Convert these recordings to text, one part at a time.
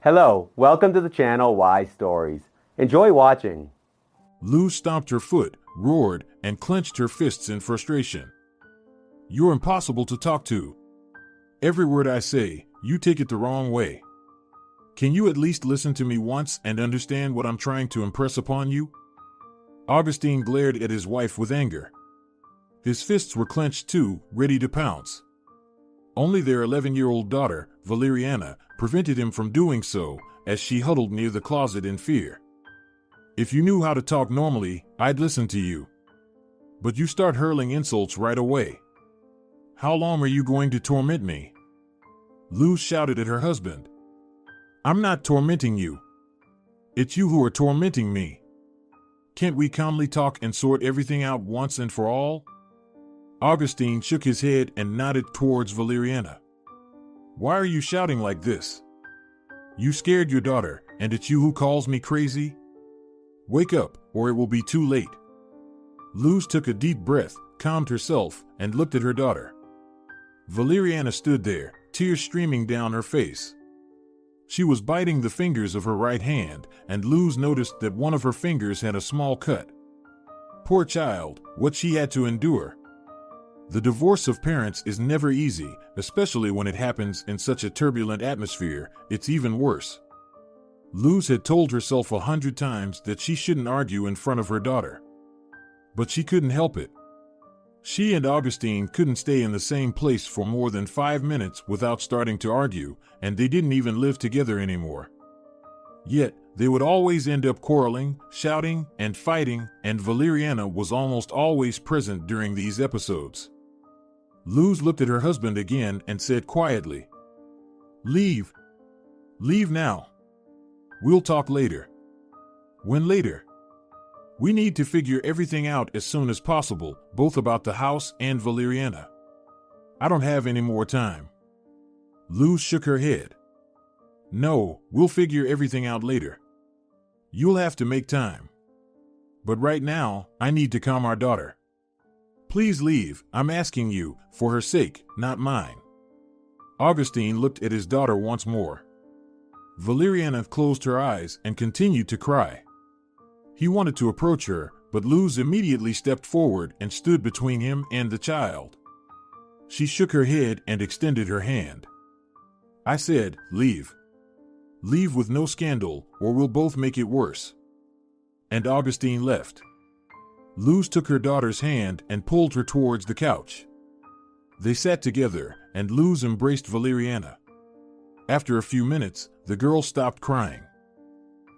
Hello, welcome to the channel Why Stories. Enjoy watching. Luz stomped her foot, roared, and clenched her fists in frustration. You're impossible to talk to. Every word I say, you take it the wrong way. Can you at least listen to me once and understand what I'm trying to impress upon you? Augustin glared at his wife with anger. His fists were clenched too, ready to pounce. Only their 11-year-old daughter, Valeriana, prevented him from doing so, as she huddled near the closet in fear. If you knew how to talk normally, I'd listen to you. But you start hurling insults right away. How long are you going to torment me? Luz shouted at her husband. I'm not tormenting you. It's you who are tormenting me. Can't we calmly talk and sort everything out once and for all? Augustin shook his head and nodded towards Valeriana. Why are you shouting like this? You scared your daughter, and it's you who calls me crazy? Wake up, or it will be too late. Luz took a deep breath, calmed herself, and looked at her daughter. Valeriana stood there, tears streaming down her face. She was biting the fingers of her right hand, and Luz noticed that one of her fingers had a small cut. Poor child, what she had to endure. The divorce of parents is never easy, especially when it happens in such a turbulent atmosphere. It's even worse. Luz had told herself 100 times that she shouldn't argue in front of her daughter. But she couldn't help it. She and Augustin couldn't stay in the same place for more than 5 minutes without starting to argue, and they didn't even live together anymore. Yet, they would always end up quarreling, shouting, and fighting, and Valeriana was almost always present during these episodes. Luz looked at her husband again and said quietly, Leave. Leave now. We'll talk later. When later? We need to figure everything out as soon as possible, both about the house and Valeriana. I don't have any more time. Luz shook her head. No, we'll figure everything out later. You'll have to make time. But right now, I need to calm our daughter. Please leave, I'm asking you, for her sake, not mine. Augustin looked at his daughter once more. Valeriana closed her eyes and continued to cry. He wanted to approach her, but Luz immediately stepped forward and stood between him and the child. She shook her head and extended her hand. I said, leave. Leave with no scandal, or we'll both make it worse. And Augustin left. Luz took her daughter's hand and pulled her towards the couch. They sat together, and Luz embraced Valeriana. After a few minutes, the girl stopped crying.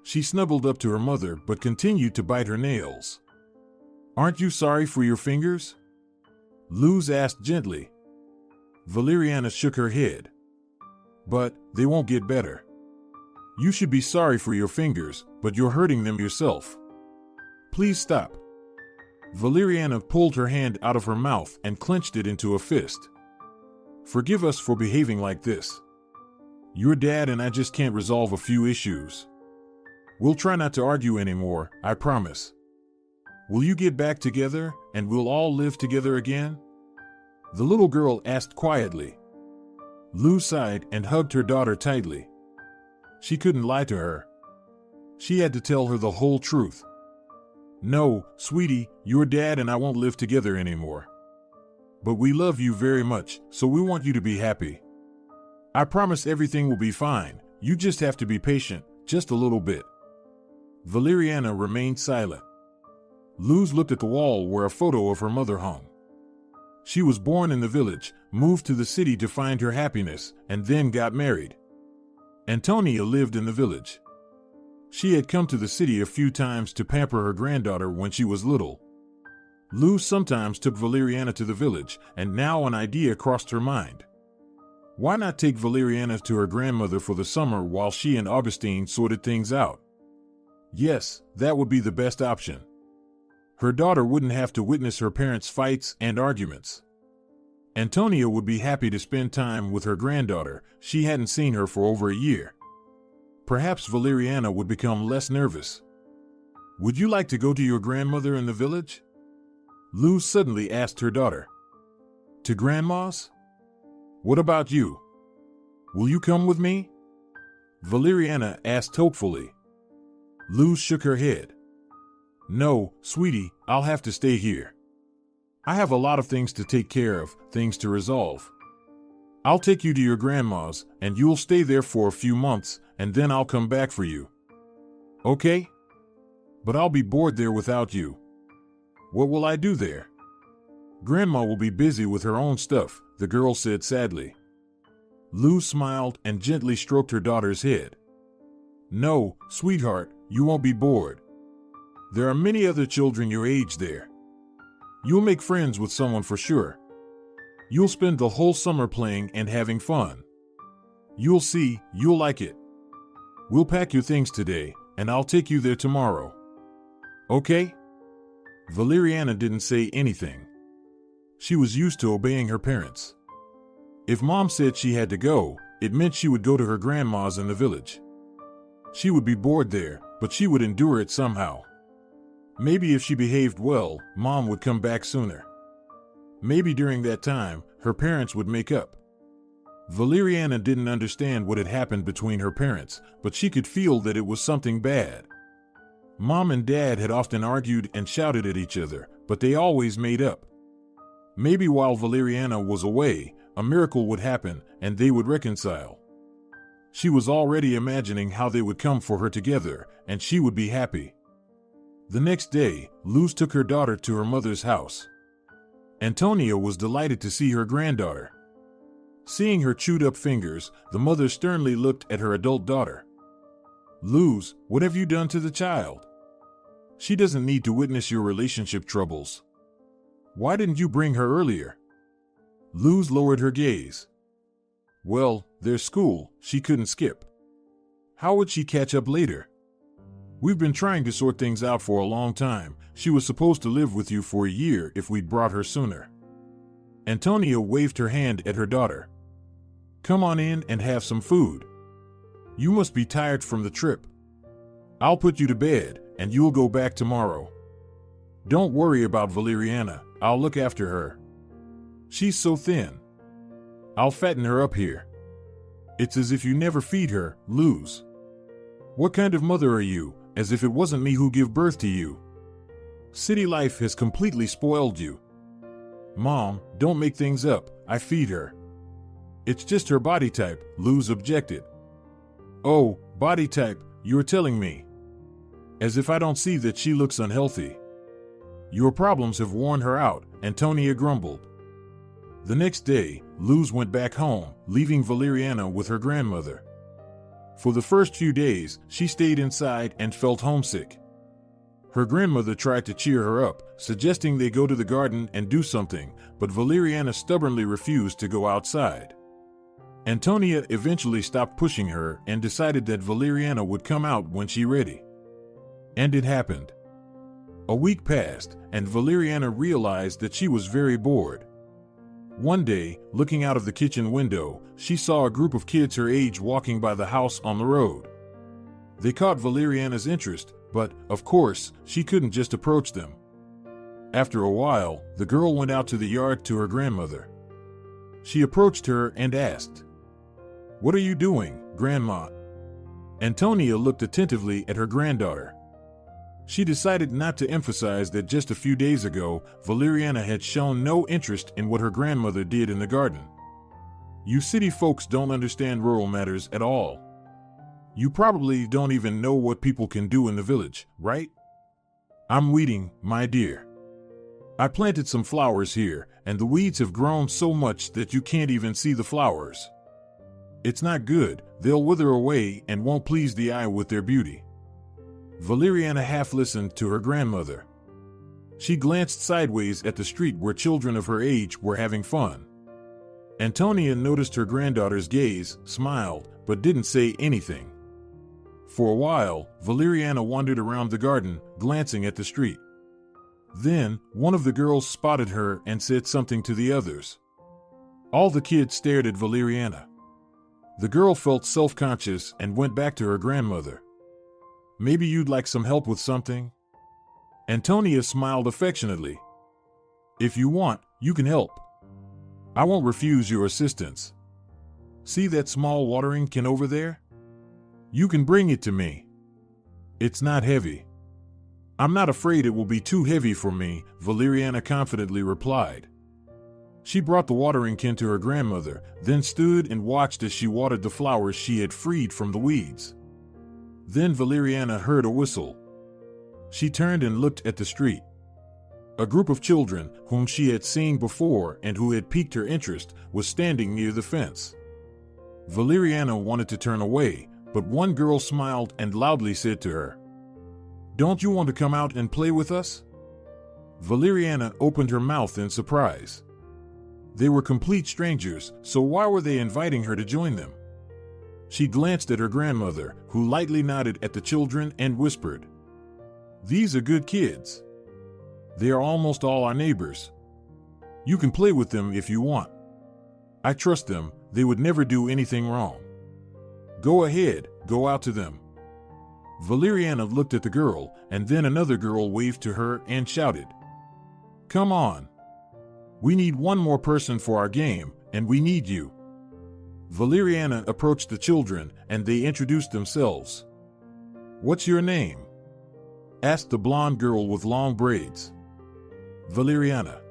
She snuggled up to her mother but continued to bite her nails. Aren't you sorry for your fingers? Luz asked gently. Valeriana shook her head. But they won't get better. You should be sorry for your fingers, but you're hurting them yourself. Please stop. Valeriana pulled her hand out of her mouth and clenched it into a fist. Forgive us for behaving like this. Your dad and I just can't resolve a few issues. We'll try not to argue anymore, I promise. Will you get back together, and we'll all live together again? The little girl asked quietly. Luz sighed and hugged her daughter tightly. She couldn't lie to her. She had to tell her the whole truth. No, sweetie, your dad and I won't live together anymore. But we love you very much, so we want you to be happy. I promise everything will be fine. You just have to be patient, just a little bit. Valeriana remained silent. Luz looked at the wall where a photo of her mother hung. She was born in the village, moved to the city to find her happiness, and then got married. Antonia lived in the village. She had come to the city a few times to pamper her granddaughter when she was little. Luz sometimes took Valeriana to the village, and now an idea crossed her mind. Why not take Valeriana to her grandmother for the summer while she and Augustin sorted things out? Yes, that would be the best option. Her daughter wouldn't have to witness her parents' fights and arguments. Antonia would be happy to spend time with her granddaughter. She hadn't seen her for over a year. Perhaps Valeriana would become less nervous. Would you like to go to your grandmother in the village? Luz suddenly asked her daughter. To Grandma's? What about you? Will you come with me? Valeriana asked hopefully. Luz shook her head. No, sweetie, I'll have to stay here. I have a lot of things to take care of, things to resolve. I'll take you to your grandma's, and you'll stay there for a few months, and then I'll come back for you. Okay? But I'll be bored there without you. What will I do there? Grandma will be busy with her own stuff, the girl said sadly. Luz smiled and gently stroked her daughter's head. No, sweetheart, you won't be bored. There are many other children your age there. You'll make friends with someone for sure. You'll spend the whole summer playing and having fun. You'll see, you'll like it. We'll pack your things today, and I'll take you there tomorrow. Okay? Valeriana didn't say anything. She was used to obeying her parents. If Mom said she had to go, it meant she would go to her grandma's in the village. She would be bored there, but she would endure it somehow. Maybe if she behaved well, Mom would come back sooner. Maybe during that time, her parents would make up. Valeriana didn't understand what had happened between her parents, but she could feel that it was something bad. Mom and Dad had often argued and shouted at each other, but they always made up. Maybe while Valeriana was away, a miracle would happen and they would reconcile. She was already imagining how they would come for her together, and she would be happy. The next day, Luz took her daughter to her mother's house. Antonia was delighted to see her granddaughter. Seeing her chewed-up fingers, the mother sternly looked at her adult daughter. Luz, what have you done to the child? She doesn't need to witness your relationship troubles. Why didn't you bring her earlier? Luz lowered her gaze. Well, there's school, she couldn't skip. How would she catch up later? We've been trying to sort things out for a long time. She was supposed to live with you for a year if we'd brought her sooner. Antonia waved her hand at her daughter. Come on in and have some food. You must be tired from the trip. I'll put you to bed, and you'll go back tomorrow. Don't worry about Valeriana, I'll look after her. She's so thin. I'll fatten her up here. It's as if you never feed her, Luz. What kind of mother are you, as if it wasn't me who gave birth to you? City life has completely spoiled you. Mom, don't make things up, I feed her. It's just her body type, Luz objected. Oh, body type, you're telling me. As if I don't see that she looks unhealthy. Your problems have worn her out, Antonia grumbled. The next day, Luz went back home, leaving Valeriana with her grandmother. For the first few days, she stayed inside and felt homesick. Her grandmother tried to cheer her up, suggesting they go to the garden and do something, but Valeriana stubbornly refused to go outside. Antonia eventually stopped pushing her and decided that Valeriana would come out when she's ready. And it happened. A week passed, and Valeriana realized that she was very bored. One day, looking out of the kitchen window, she saw a group of kids her age walking by the house on the road. They caught Valeriana's interest, but, of course, she couldn't just approach them. After a while, the girl went out to the yard to her grandmother. She approached her and asked, "What are you doing, Grandma?" Antonia looked attentively at her granddaughter. She decided not to emphasize that just a few days ago, Valeriana had shown no interest in what her grandmother did in the garden. You city folks don't understand rural matters at all. You probably don't even know what people can do in the village, right? I'm weeding, my dear. I planted some flowers here, and the weeds have grown so much that you can't even see the flowers. It's not good, they'll wither away and won't please the eye with their beauty. Valeriana half listened to her grandmother. She glanced sideways at the street where children of her age were having fun. Antonia noticed her granddaughter's gaze, smiled, but didn't say anything. For a while, Valeriana wandered around the garden, glancing at the street. Then, one of the girls spotted her and said something to the others. All the kids stared at Valeriana. The girl felt self-conscious and went back to her grandmother. Maybe you'd like some help with something? Antonia smiled affectionately. If you want, you can help. I won't refuse your assistance. See that small watering can over there? You can bring it to me. It's not heavy. I'm not afraid it will be too heavy for me, Valeriana confidently replied. She brought the watering can to her grandmother, then stood and watched as she watered the flowers she had freed from the weeds. Then Valeriana heard a whistle. She turned and looked at the street. A group of children, whom she had seen before and who had piqued her interest, was standing near the fence. Valeriana wanted to turn away, but one girl smiled and loudly said to her, "Don't you want to come out and play with us?" Valeriana opened her mouth in surprise. They were complete strangers, so why were they inviting her to join them? She glanced at her grandmother, who lightly nodded at the children and whispered, "These are good kids. They are almost all our neighbors. You can play with them if you want. I trust them, they would never do anything wrong. Go ahead, go out to them." Valeriana looked at the girl, and then another girl waved to her and shouted, "Come on. We need one more person for our game, and we need you." Valeriana approached the children, and they introduced themselves. "What's your name?" asked the blonde girl with long braids. "Valeriana."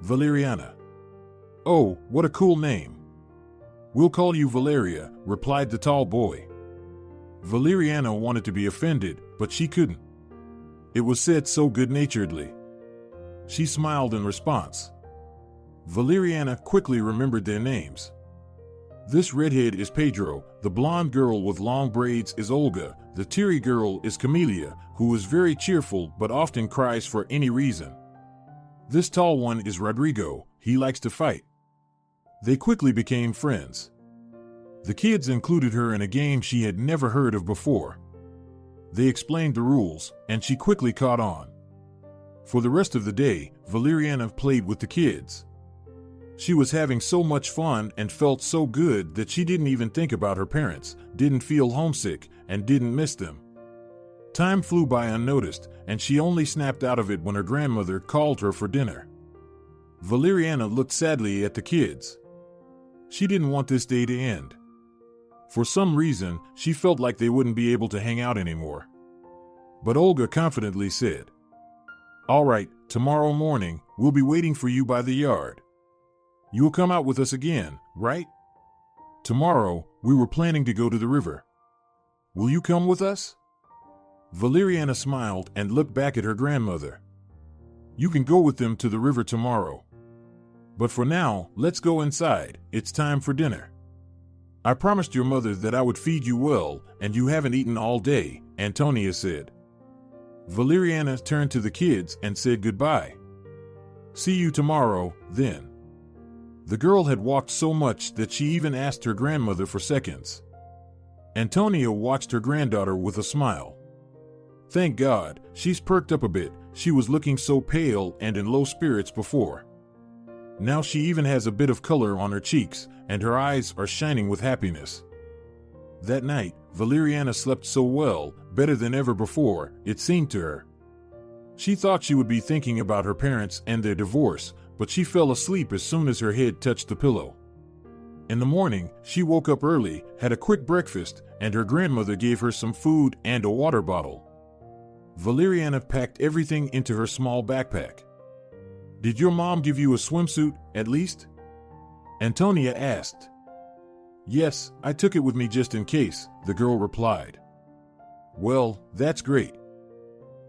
"Valeriana. Oh, what a cool name." "We'll call you Valeria," replied the tall boy. Valeriana wanted to be offended, but she couldn't. It was said so good-naturedly. She smiled in response. Valeriana quickly remembered their names. This redhead is Pedro, the blonde girl with long braids is Olga, the teary girl is Camelia, who is very cheerful but often cries for any reason. This tall one is Rodrigo, he likes to fight. They quickly became friends. The kids included her in a game she had never heard of before. They explained the rules, and she quickly caught on. For the rest of the day, Valeriana played with the kids. She was having so much fun and felt so good that she didn't even think about her parents, didn't feel homesick, and didn't miss them. Time flew by unnoticed, and she only snapped out of it when her grandmother called her for dinner. Valeriana looked sadly at the kids. She didn't want this day to end. For some reason, she felt like they wouldn't be able to hang out anymore. But Olga confidently said, "All right, tomorrow morning, we'll be waiting for you by the yard. You'll come out with us again, right? Tomorrow, we were planning to go to the river. Will you come with us?" Valeriana smiled and looked back at her grandmother. "You can go with them to the river tomorrow. But for now, let's go inside, it's time for dinner. I promised your mother that I would feed you well, and you haven't eaten all day," Antonia said. Valeriana turned to the kids and said goodbye. "See you tomorrow, then." The girl had walked so much that she even asked her grandmother for seconds. Antonia watched her granddaughter with a smile. Thank God, she's perked up a bit, she was looking so pale and in low spirits before. Now she even has a bit of color on her cheeks, and her eyes are shining with happiness. That night, Valeriana slept so well, better than ever before, it seemed to her. She thought she would be thinking about her parents and their divorce, but she fell asleep as soon as her head touched the pillow. In the morning, she woke up early, had a quick breakfast, and her grandmother gave her some food and a water bottle. Valeriana packed everything into her small backpack. "Did your mom give you a swimsuit, at least?" Antonia asked. "Yes, I took it with me just in case," the girl replied. "Well, that's great.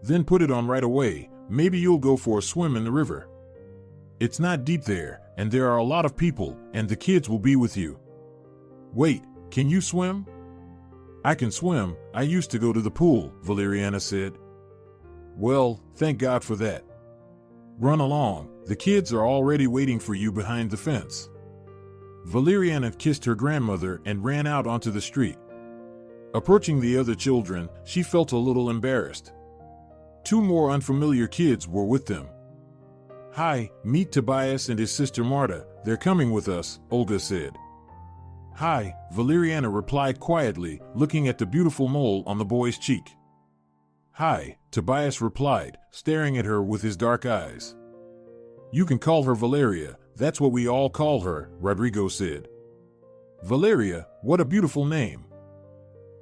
Then put it on right away, maybe you'll go for a swim in the river. It's not deep there, and there are a lot of people, and the kids will be with you." "Wait, can you swim?" "I can swim, I used to go to the pool," Valeriana said. "Well, thank God for that. Run along, the kids are already waiting for you behind the fence." Valeriana kissed her grandmother and ran out onto the street. Approaching the other children, she felt a little embarrassed. Two more unfamiliar kids were with them. "Hi, meet Tobias and his sister Marta, they're coming with us," Olga said. "Hi," Valeriana replied quietly, looking at the beautiful mole on the boy's cheek. "Hi," Tobias replied, staring at her with his dark eyes. "You can call her Valeria, that's what we all call her," Rodrigo said. "Valeria, what a beautiful name.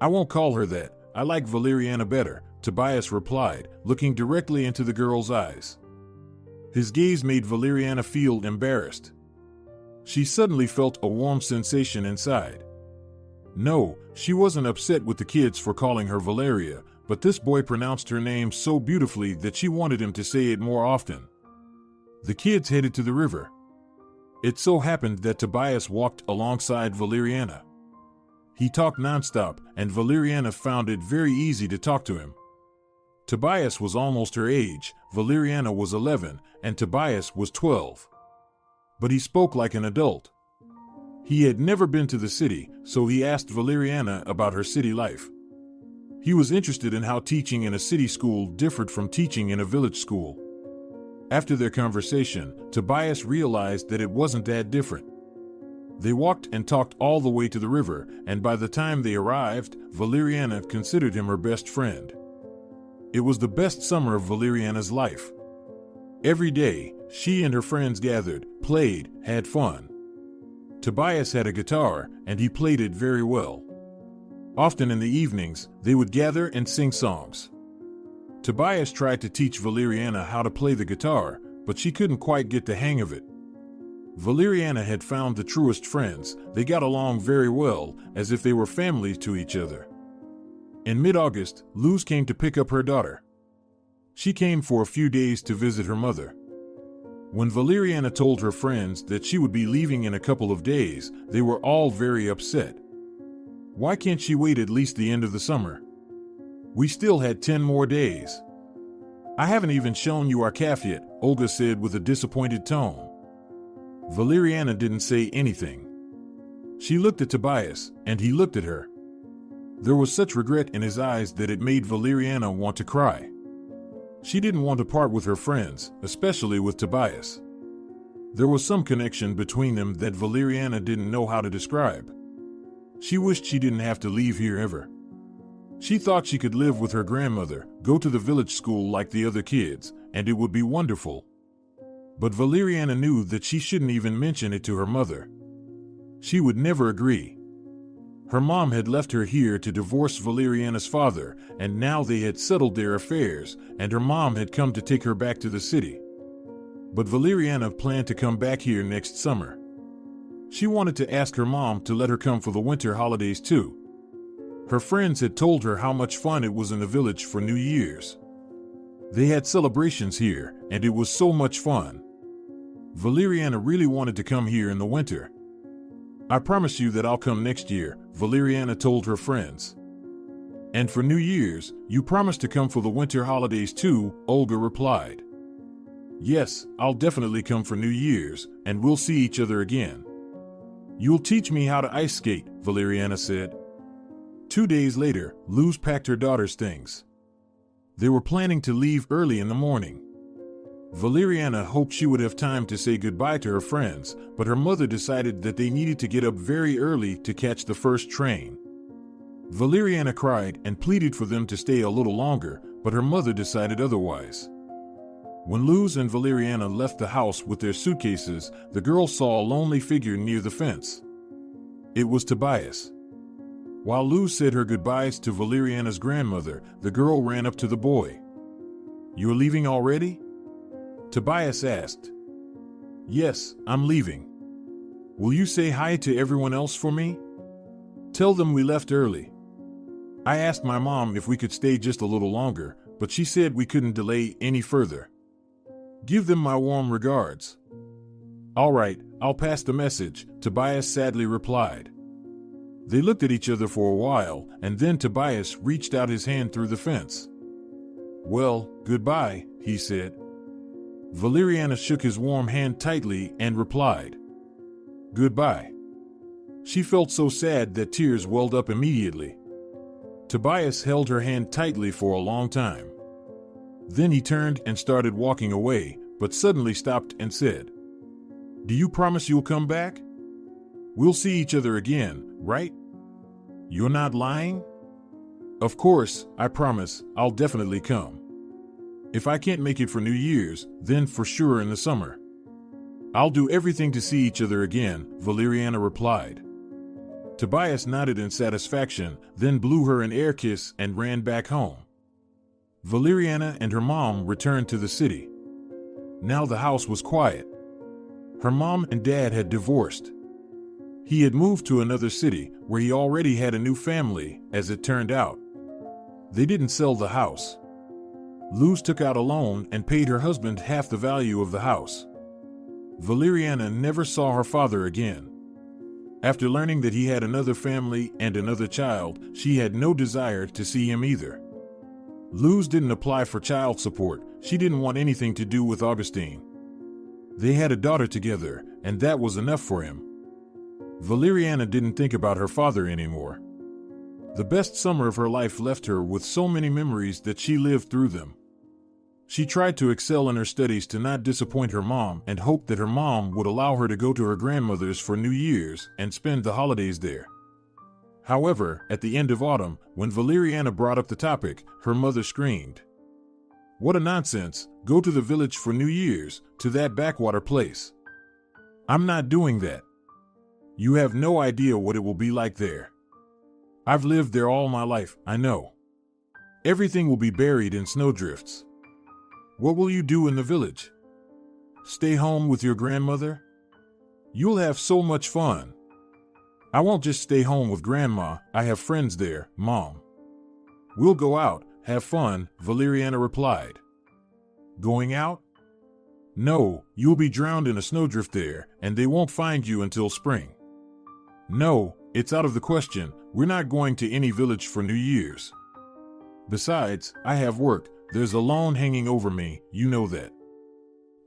I won't call her that. I like Valeriana better, Tobias replied, looking directly into the girl's eyes. His gaze made Valeriana feel embarrassed. She suddenly felt a warm sensation inside. No, she wasn't upset with the kids for calling her Valeria, but this boy pronounced her name so beautifully that she wanted him to say it more often. The kids headed to the river. It so happened that Tobias walked alongside Valeriana. He talked nonstop, and Valeriana found it very easy to talk to him. Tobias was almost her age, Valeriana was 11, and Tobias was 12. But he spoke like an adult. He had never been to the city, so he asked Valeriana about her city life. He was interested in how teaching in a city school differed from teaching in a village school. After their conversation, Tobias realized that it wasn't that different. They walked and talked all the way to the river, and by the time they arrived, Valeriana considered him her best friend. It was the best summer of Valeriana's life. Every day, she and her friends gathered, played, had fun. Tobias had a guitar, and he played it very well. Often in the evenings, they would gather and sing songs. Tobias tried to teach Valeriana how to play the guitar, but she couldn't quite get the hang of it. Valeriana had found the truest friends. They got along very well, as if they were family to each other. In mid-August, Luz came to pick up her daughter. She came for a few days to visit her mother. When Valeriana told her friends that she would be leaving in a couple of days, they were all very upset. Why can't she wait at least the end of the summer? We still had 10 more days. I haven't even shown you our calf yet, Olga said with a disappointed tone. Valeriana didn't say anything. She looked at Tobias, and he looked at her. There was such regret in his eyes that it made Valeriana want to cry. She didn't want to part with her friends, especially with Tobias. There was some connection between them that Valeriana didn't know how to describe. She wished she didn't have to leave here ever. She thought she could live with her grandmother, go to the village school like the other kids, and it would be wonderful. But Valeriana knew that she shouldn't even mention it to her mother. She would never agree. Her mom had left her here to divorce Valeriana's father, and now they had settled their affairs, and her mom had come to take her back to the city. But Valeriana planned to come back here next summer. She wanted to ask her mom to let her come for the winter holidays too. Her friends had told her how much fun it was in the village for New Year's. They had celebrations here, and it was so much fun. Valeriana really wanted to come here in the winter. I promise you that I'll come next year, Valeriana told her friends. And for New Year's, you promise to come for the winter holidays too, Olga replied. Yes, I'll definitely come for New Year's, and we'll see each other again. You'll teach me how to ice skate, Valeriana said. 2 days later, Luz packed her daughter's things. They were planning to leave early in the morning. Valeriana hoped she would have time to say goodbye to her friends, but her mother decided that they needed to get up very early to catch the first train. Valeriana cried and pleaded for them to stay a little longer, but her mother decided otherwise. When Luz and Valeriana left the house with their suitcases, the girl saw a lonely figure near the fence. It was Tobias. While Luz said her goodbyes to Valeriana's grandmother, the girl ran up to the boy. "You're leaving already?" Tobias asked. "Yes, I'm leaving. Will you say hi to everyone else for me? Tell them we left early. I asked my mom if we could stay just a little longer, but she said we couldn't delay any further. Give them my warm regards." "All right, I'll pass the message," Tobias sadly replied. They looked at each other for a while, and then Tobias reached out his hand through the fence. "Well, goodbye," he said. Valeriana shook his warm hand tightly and replied, "Goodbye." She felt so sad that tears welled up immediately. Tobias held her hand tightly for a long time. Then he turned and started walking away, but suddenly stopped and said, "Do you promise you'll come back? We'll see each other again, right? You're not lying?" "Of course, I promise, I'll definitely come. If I can't make it for New Year's, then for sure in the summer. I'll do everything to see each other again," Valeriana replied. Tobias nodded in satisfaction, then blew her an air kiss and ran back home. Valeriana and her mom returned to the city. Now the house was quiet. Her mom and dad had divorced. He had moved to another city where he already had a new family, as it turned out. They didn't sell the house. Luz took out a loan and paid her husband half the value of the house. Valeriana never saw her father again. After learning that he had another family and another child, she had no desire to see him either. Luz didn't apply for child support. She didn't want anything to do with Augustin. They had a daughter together, and that was enough for him. Valeriana didn't think about her father anymore. The best summer of her life left her with so many memories that she lived through them. She tried to excel in her studies to not disappoint her mom and hoped that her mom would allow her to go to her grandmother's for New Year's and spend the holidays there. However, at the end of autumn, when Valeriana brought up the topic, her mother screamed, "What a nonsense! Go to the village for New Year's, to that backwater place. I'm not doing that. You have no idea what it will be like there. I've lived there all my life, I know. Everything will be buried in snowdrifts. What will you do in the village? Stay home with your grandmother? You'll have so much fun." "I won't just stay home with Grandma, I have friends there, Mom." "We'll go out, have fun," Valeriana replied. "Going out? No, you'll be drowned in a snowdrift there, and they won't find you until spring." "No, it's out of the question, we're not going to any village for New Year's. Besides, I have work, there's a loan hanging over me, you know that.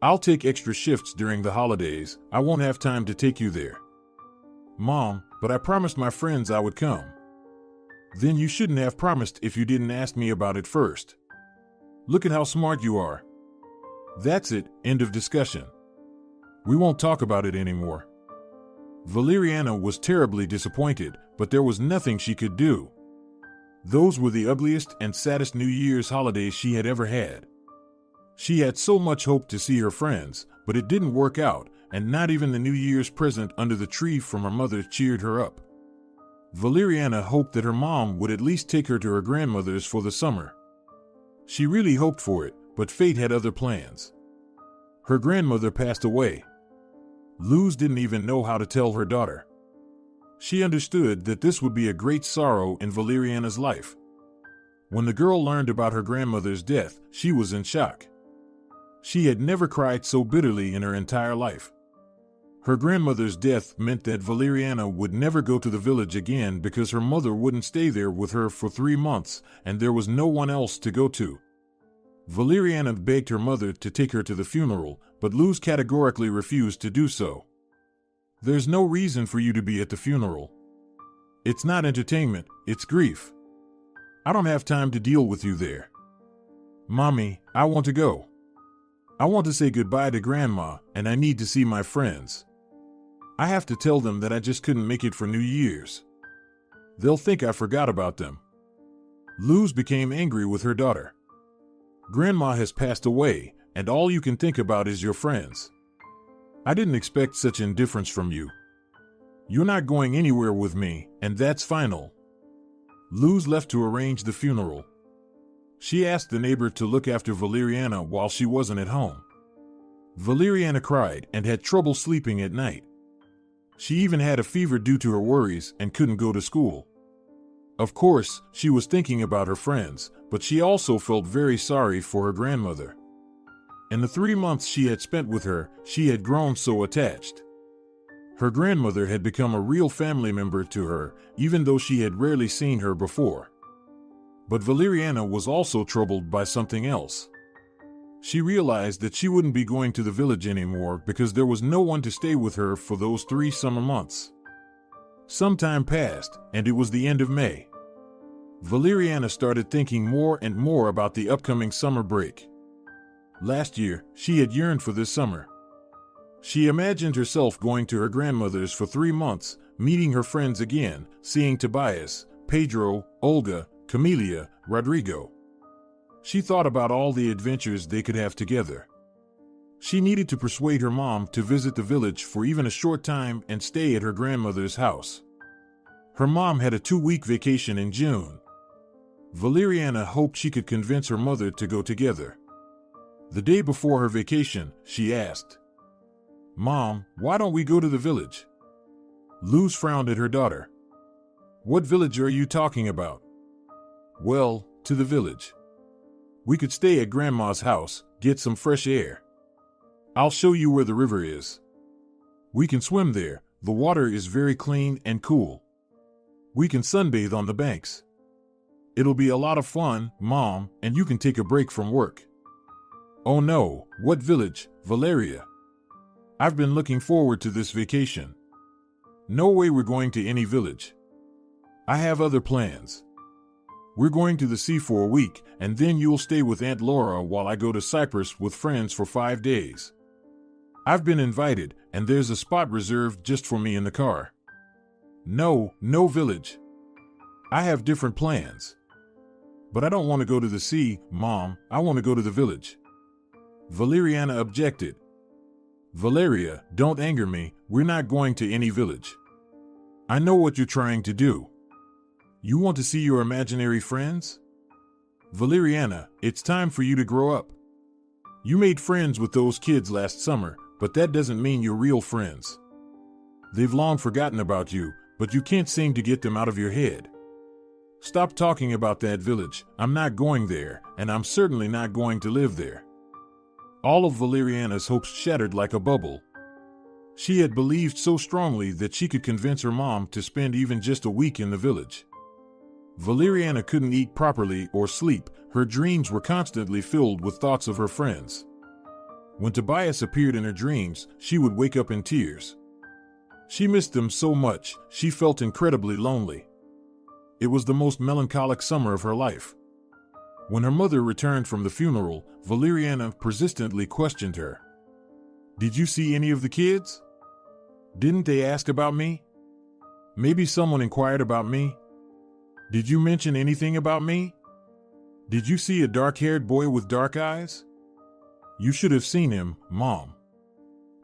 I'll take extra shifts during the holidays, I won't have time to take you there." "Mom, but I promised my friends I would come." "Then you shouldn't have promised if you didn't ask me about it first. Look at how smart you are." "That's it, end of discussion. We won't talk about it anymore." Valeriana was terribly disappointed, but there was nothing she could do. Those were the ugliest and saddest New Year's holidays she had ever had. She had so much hope to see her friends, but it didn't work out, and not even the New Year's present under the tree from her mother cheered her up. Valeriana hoped that her mom would at least take her to her grandmother's for the summer. She really hoped for it, but fate had other plans. Her grandmother passed away. Luz didn't even know how to tell her daughter. She understood that this would be a great sorrow in Valeriana's life. When the girl learned about her grandmother's death, she was in shock. She had never cried so bitterly in her entire life. Her grandmother's death meant that Valeriana would never go to the village again because her mother wouldn't stay there with her for 3 months, and there was no one else to go to. Valeriana begged her mother to take her to the funeral, but Luz categorically refused to do so. "There's no reason for you to be at the funeral. It's not entertainment, it's grief. I don't have time to deal with you there." "Mommy, I want to go. I want to say goodbye to Grandma, and I need to see my friends. I have to tell them that I just couldn't make it for New Year's. They'll think I forgot about them." Luz became angry with her daughter. "Grandma has passed away, and all you can think about is your friends. I didn't expect such indifference from you. You're not going anywhere with me, and that's final." Luz left to arrange the funeral. She asked the neighbor to look after Valeriana while she wasn't at home. Valeriana cried and had trouble sleeping at night. She even had a fever due to her worries and couldn't go to school. Of course, she was thinking about her friends, but she also felt very sorry for her grandmother. In the 3 months she had spent with her, she had grown so attached. Her grandmother had become a real family member to her, even though she had rarely seen her before. But Valeriana was also troubled by something else. She realized that she wouldn't be going to the village anymore because there was no one to stay with her for those 3 summer months. Some time passed, and it was the end of May. Valeriana started thinking more and more about the upcoming summer break. Last year, she had yearned for this summer. She imagined herself going to her grandmother's for 3 months, meeting her friends again, seeing Tobias, Pedro, Olga, Camelia, Rodrigo. She thought about all the adventures they could have together. She needed to persuade her mom to visit the village for even a short time and stay at her grandmother's house. Her mom had a 2-week vacation in June. Valeriana hoped she could convince her mother to go together. The day before her vacation, she asked, "Mom, why don't we go to the village?" Luz frowned at her daughter. "What village are you talking about?" "Well, to the village. We could stay at Grandma's house, get some fresh air. I'll show you where the river is. We can swim there, the water is very clean and cool. We can sunbathe on the banks. It'll be a lot of fun, Mom, and you can take a break from work." "Oh no, what village, Valeria? I've been looking forward to this vacation. No way we're going to any village. I have other plans. We're going to the sea for a week, and then you'll stay with Aunt Laura while I go to Cyprus with friends for 5 days. I've been invited, and there's a spot reserved just for me in the car." No village. I have different plans. But I don't want to go to the sea, Mom, I want to go to the village. Valeriana objected. "Valeria, don't anger me, we're not going to any village. I know what you're trying to do. You want to see your imaginary friends? Valeriana, it's time for you to grow up. You made friends with those kids last summer, but that doesn't mean you're real friends. They've long forgotten about you, but you can't seem to get them out of your head. Stop talking about that village, I'm not going there, and I'm certainly not going to live there." All of Valeriana's hopes shattered like a bubble. She had believed so strongly that she could convince her mom to spend even just a week in the village. Valeriana couldn't eat properly or sleep, her dreams were constantly filled with thoughts of her friends. When Tobias appeared in her dreams, she would wake up in tears. She missed them so much, she felt incredibly lonely. It was the most melancholic summer of her life. When her mother returned from the funeral, Valeriana persistently questioned her. "Did you see any of the kids? Didn't they ask about me? Maybe someone inquired about me? Did you mention anything about me? Did you see a dark-haired boy with dark eyes? You should have seen him, Mom.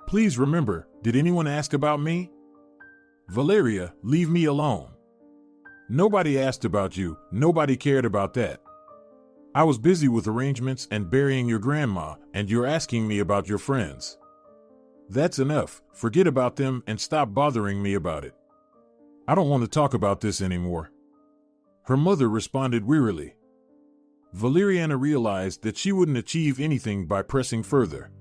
Please remember, did anyone ask about me? Valeria, leave me alone. Nobody asked about you, nobody cared about that. I was busy with arrangements and burying your grandma, and you're asking me about your friends. That's enough, forget about them and stop bothering me about it. I don't want to talk about this anymore." Her mother responded wearily. Valeriana realized that she wouldn't achieve anything by pressing further.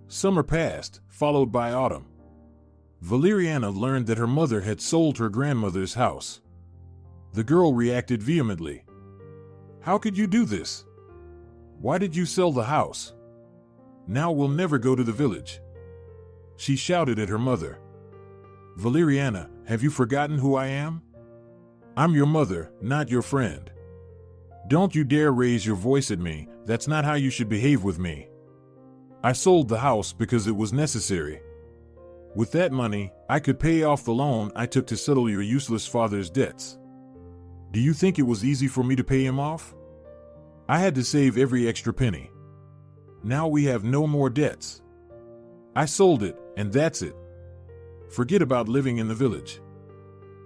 Summer passed, followed by autumn. Valeriana learned that her mother had sold her grandmother's house. The girl reacted vehemently. "How could you do this? Why did you sell the house? Now we'll never go to the village." She shouted at her mother. "Valeriana, have you forgotten who I am? I'm your mother, not your friend. Don't you dare raise your voice at me, that's not how you should behave with me. I sold the house because it was necessary. With that money, I could pay off the loan I took to settle your useless father's debts. Do you think it was easy for me to pay him off? I had to save every extra penny. Now we have no more debts. I sold it, and that's it. Forget about living in the village.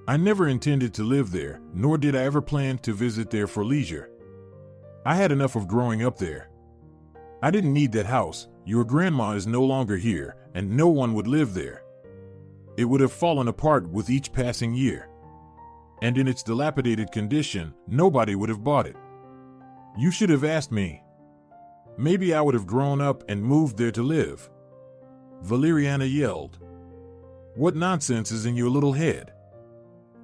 I never intended to live there, nor did I ever plan to visit there for leisure. I had enough of growing up there. I didn't need that house, your grandma is no longer here, and no one would live there. It would have fallen apart with each passing year. And in its dilapidated condition, nobody would have bought it. You should have asked me. Maybe I would have grown up and moved there to live." Valeriana yelled. "What nonsense is in your little head?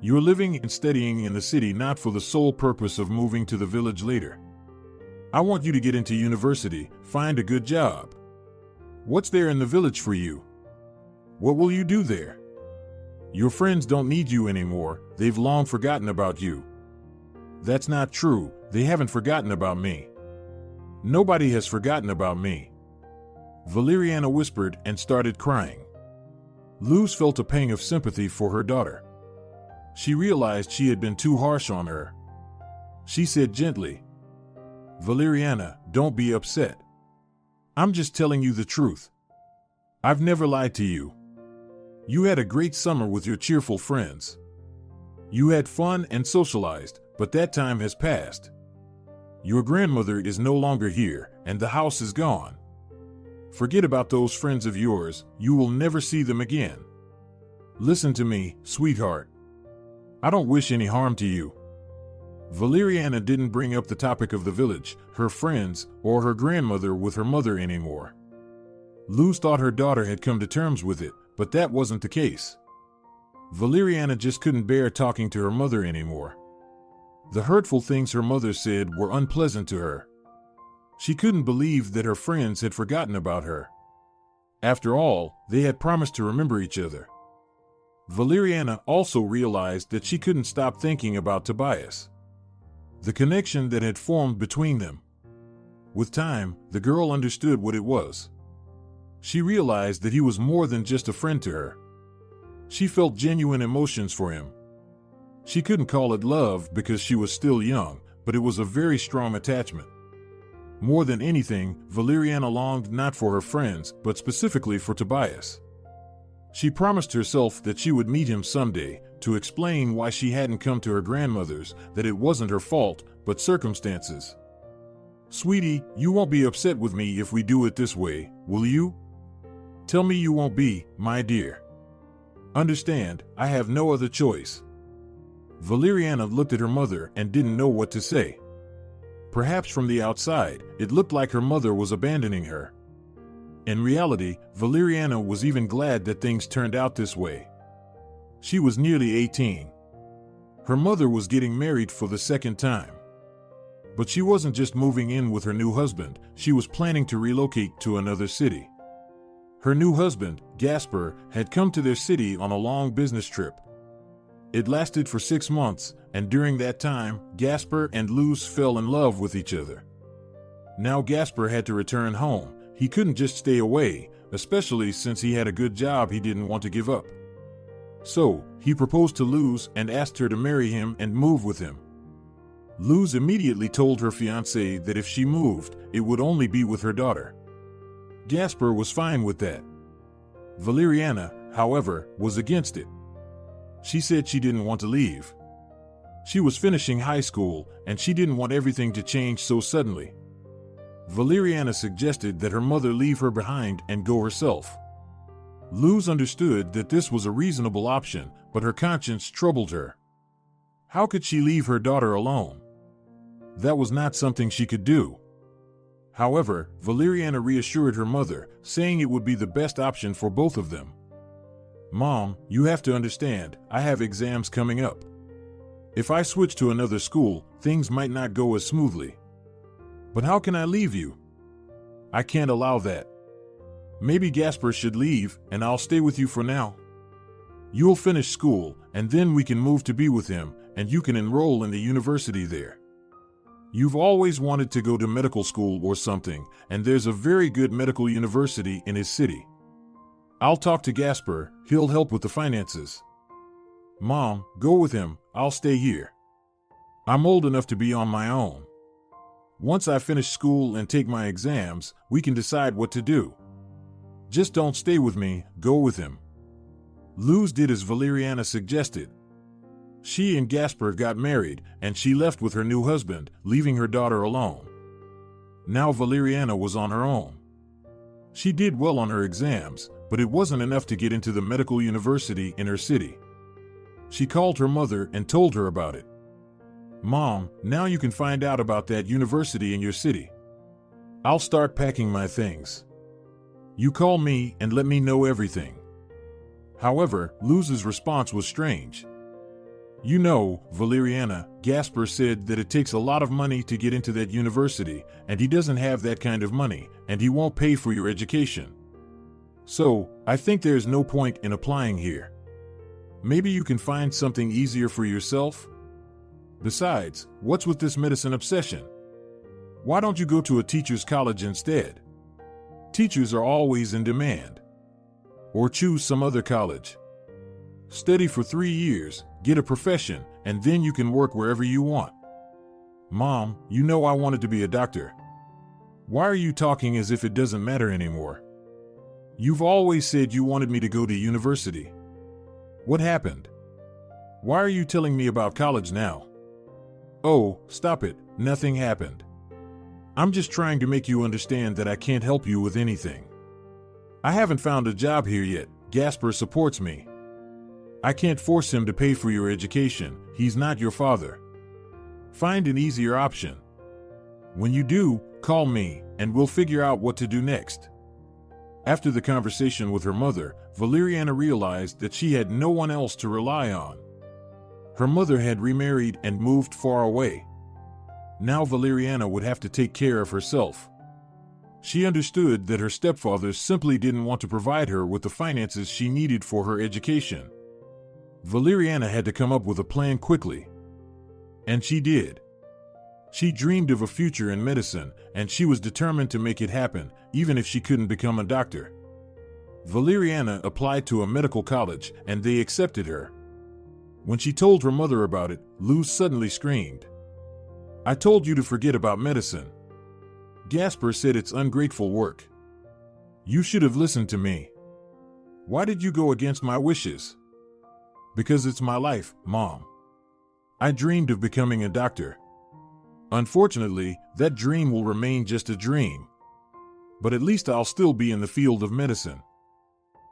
You're living and studying in the city not for the sole purpose of moving to the village later. I want you to get into university, find a good job. What's there in the village for you? What will you do there? Your friends don't need you anymore, they've long forgotten about you." "That's not true, they haven't forgotten about me. Nobody has forgotten about me." Valeriana whispered and started crying. Luz felt a pang of sympathy for her daughter. She realized she had been too harsh on her. She said gently, "Valeriana, don't be upset. I'm just telling you the truth. I've never lied to you. You had a great summer with your cheerful friends. You had fun and socialized, but that time has passed. Your grandmother is no longer here, and the house is gone. Forget about those friends of yours, you will never see them again. Listen to me, sweetheart. I don't wish any harm to you. Valeriana didn't bring up the topic of the village, her friends, or her grandmother with her mother anymore. Luz thought her daughter had come to terms with it, but that wasn't the case. Valeriana just couldn't bear talking to her mother anymore. The hurtful things her mother said were unpleasant to her. She couldn't believe that her friends had forgotten about her. After all, they had promised to remember each other. Valeriana also realized that she couldn't stop thinking about Tobias. The connection that had formed between them. With time, the girl understood what it was. She realized that he was more than just a friend to her. She felt genuine emotions for him. She couldn't call it love because she was still young, but it was a very strong attachment. More than anything, Valeriana longed not for her friends, but specifically for Tobias. She promised herself that she would meet him someday, to explain why she hadn't come to her grandmother's, that it wasn't her fault, but circumstances. Sweetie, you won't be upset with me if we do it this way, will you? Tell me you won't be, my dear. Understand, I have no other choice. Valeriana looked at her mother and didn't know what to say. Perhaps from the outside, it looked like her mother was abandoning her. In reality, Valeriana was even glad that things turned out this way. She was nearly 18. Her mother was getting married for the second time. But she wasn't just moving in with her new husband, she was planning to relocate to another city. Her new husband, Gasper, had come to their city on a long business trip. It lasted for 6 months, and during that time, Gasper and Luz fell in love with each other. Now Gasper had to return home. He couldn't just stay away, especially since he had a good job he didn't want to give up. So, he proposed to Luz and asked her to marry him and move with him. Luz immediately told her fiancé that if she moved, it would only be with her daughter. Gasper was fine with that. Valeriana, however, was against it. She said she didn't want to leave. She was finishing high school, and she didn't want everything to change so suddenly. Valeriana suggested that her mother leave her behind and go herself. Luz understood that this was a reasonable option, but her conscience troubled her. How could she leave her daughter alone? That was not something she could do. However, Valeriana reassured her mother, saying it would be the best option for both of them. Mom, you have to understand, I have exams coming up. If I switch to another school, things might not go as smoothly. But how can I leave you? I can't allow that. Maybe Gasper should leave, and I'll stay with you for now. You'll finish school, and then we can move to be with him, and you can enroll in the university there. You've always wanted to go to medical school or something, and there's a very good medical university in his city. I'll talk to Gasper, he'll help with the finances. Mom, go with him, I'll stay here. I'm old enough to be on my own. Once I finish school and take my exams, we can decide what to do. Just don't stay with me, go with him. Luz did as Valeriana suggested. She and Gasper got married, and she left with her new husband, leaving her daughter alone. Now Valeriana was on her own. She did well on her exams, but it wasn't enough to get into the medical university in her city. She called her mother and told her about it. Mom, now you can find out about that university in your city. I'll start packing my things. You call me and let me know everything. However, Luz's response was strange. You know, Valeriana, Gasper said that it takes a lot of money to get into that university, and he doesn't have that kind of money, and he won't pay for your education. So, I think there's no point in applying here. Maybe you can find something easier for yourself? Besides, what's with this medicine obsession? Why don't you go to a teacher's college instead? Teachers are always in demand. Or choose some other college. Study for 3 years, get a profession, and then you can work wherever you want. Mom, you know I wanted to be a doctor. Why are you talking as if it doesn't matter anymore? You've always said you wanted me to go to university. What happened? Why are you telling me about college now? Oh, stop it, nothing happened. I'm just trying to make you understand that I can't help you with anything. I haven't found a job here yet. Gasper supports me. I can't force him to pay for your education. He's not your father. Find an easier option. When you do, call me, and we'll figure out what to do next. After the conversation with her mother, Valeriana realized that she had no one else to rely on. Her mother had remarried and moved far away. Now Valeriana would have to take care of herself. She understood that her stepfather simply didn't want to provide her with the finances she needed for her education. Valeriana had to come up with a plan quickly. And she did. She dreamed of a future in medicine, and she was determined to make it happen, even if she couldn't become a doctor. Valeriana applied to a medical college, and they accepted her. When she told her mother about it, Luz suddenly screamed. "I told you to forget about medicine. Gasper said it's ungrateful work. You should have listened to me. Why did you go against my wishes?" "Because it's my life, Mom. I dreamed of becoming a doctor. Unfortunately, that dream will remain just a dream. But at least I'll still be in the field of medicine.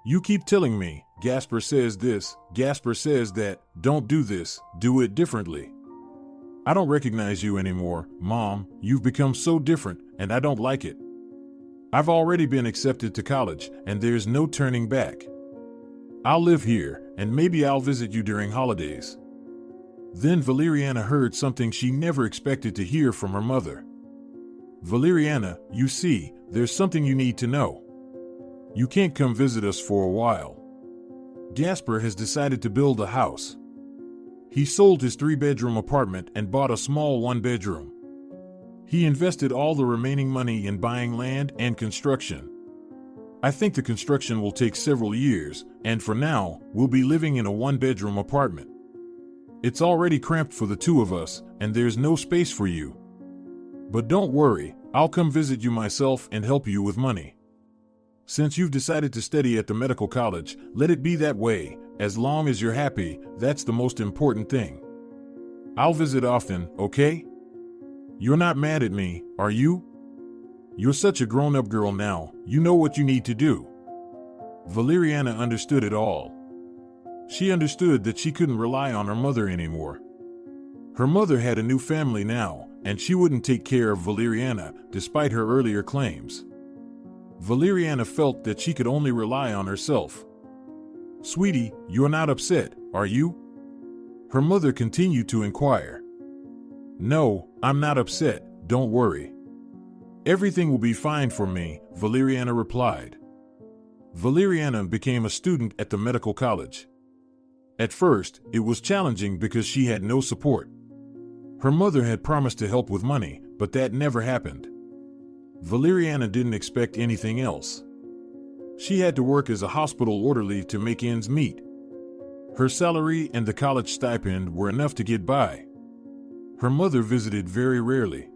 You keep telling me, Gasper says this, Gasper says that, don't do this, do it differently. I don't recognize you anymore, Mom. You've become so different, and I don't like it. I've already been accepted to college, and there's no turning back. I'll live here, and maybe I'll visit you during holidays." Then Valeriana heard something she never expected to hear from her mother. "Valeriana, you see, there's something you need to know. You can't come visit us for a while. Gasper has decided to build a house. He sold his 3-bedroom apartment and bought a small 1-bedroom. He invested all the remaining money in buying land and construction. I think the construction will take several years, and for now, we'll be living in a 1-bedroom apartment. It's already cramped for the 2 of us, and there's no space for you. But don't worry, I'll come visit you myself and help you with money. Since you've decided to study at the medical college, let it be that way. As long as you're happy, that's the most important thing. I'll visit often, okay? You're not mad at me, are you? You're such a grown-up girl now, you know what you need to do." Valeriana understood it all. She understood that she couldn't rely on her mother anymore. Her mother had a new family now, and she wouldn't take care of Valeriana, despite her earlier claims. Valeriana felt that she could only rely on herself. "Sweetie, you're not upset, are you?" Her mother continued to inquire. "No, I'm not upset, don't worry. Everything will be fine for me," Valeriana replied. Valeriana became a student at the medical college. At first, it was challenging because she had no support. Her mother had promised to help with money, but that never happened. Valeriana didn't expect anything else. She had to work as a hospital orderly to make ends meet. Her salary and the college stipend were enough to get by. Her mother visited very rarely.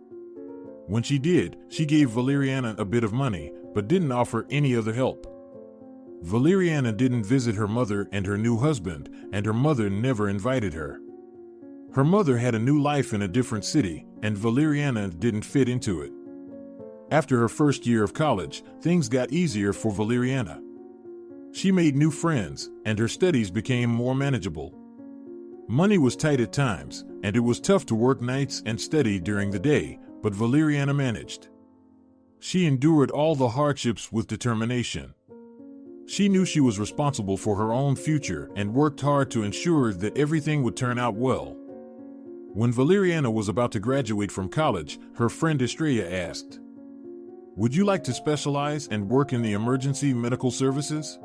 When she did, she gave Valeriana a bit of money, but didn't offer any other help. Valeriana didn't visit her mother and her new husband, and her mother never invited her. Her mother had a new life in a different city, and Valeriana didn't fit into it. After her first year of college, things got easier for Valeriana. She made new friends, and her studies became more manageable. Money was tight at times, and it was tough to work nights and study during the day, but Valeriana managed. She endured all the hardships with determination. She knew she was responsible for her own future and worked hard to ensure that everything would turn out well. When Valeriana was about to graduate from college, her friend Estrella asked, "Would you like to specialize and work in the emergency medical services?"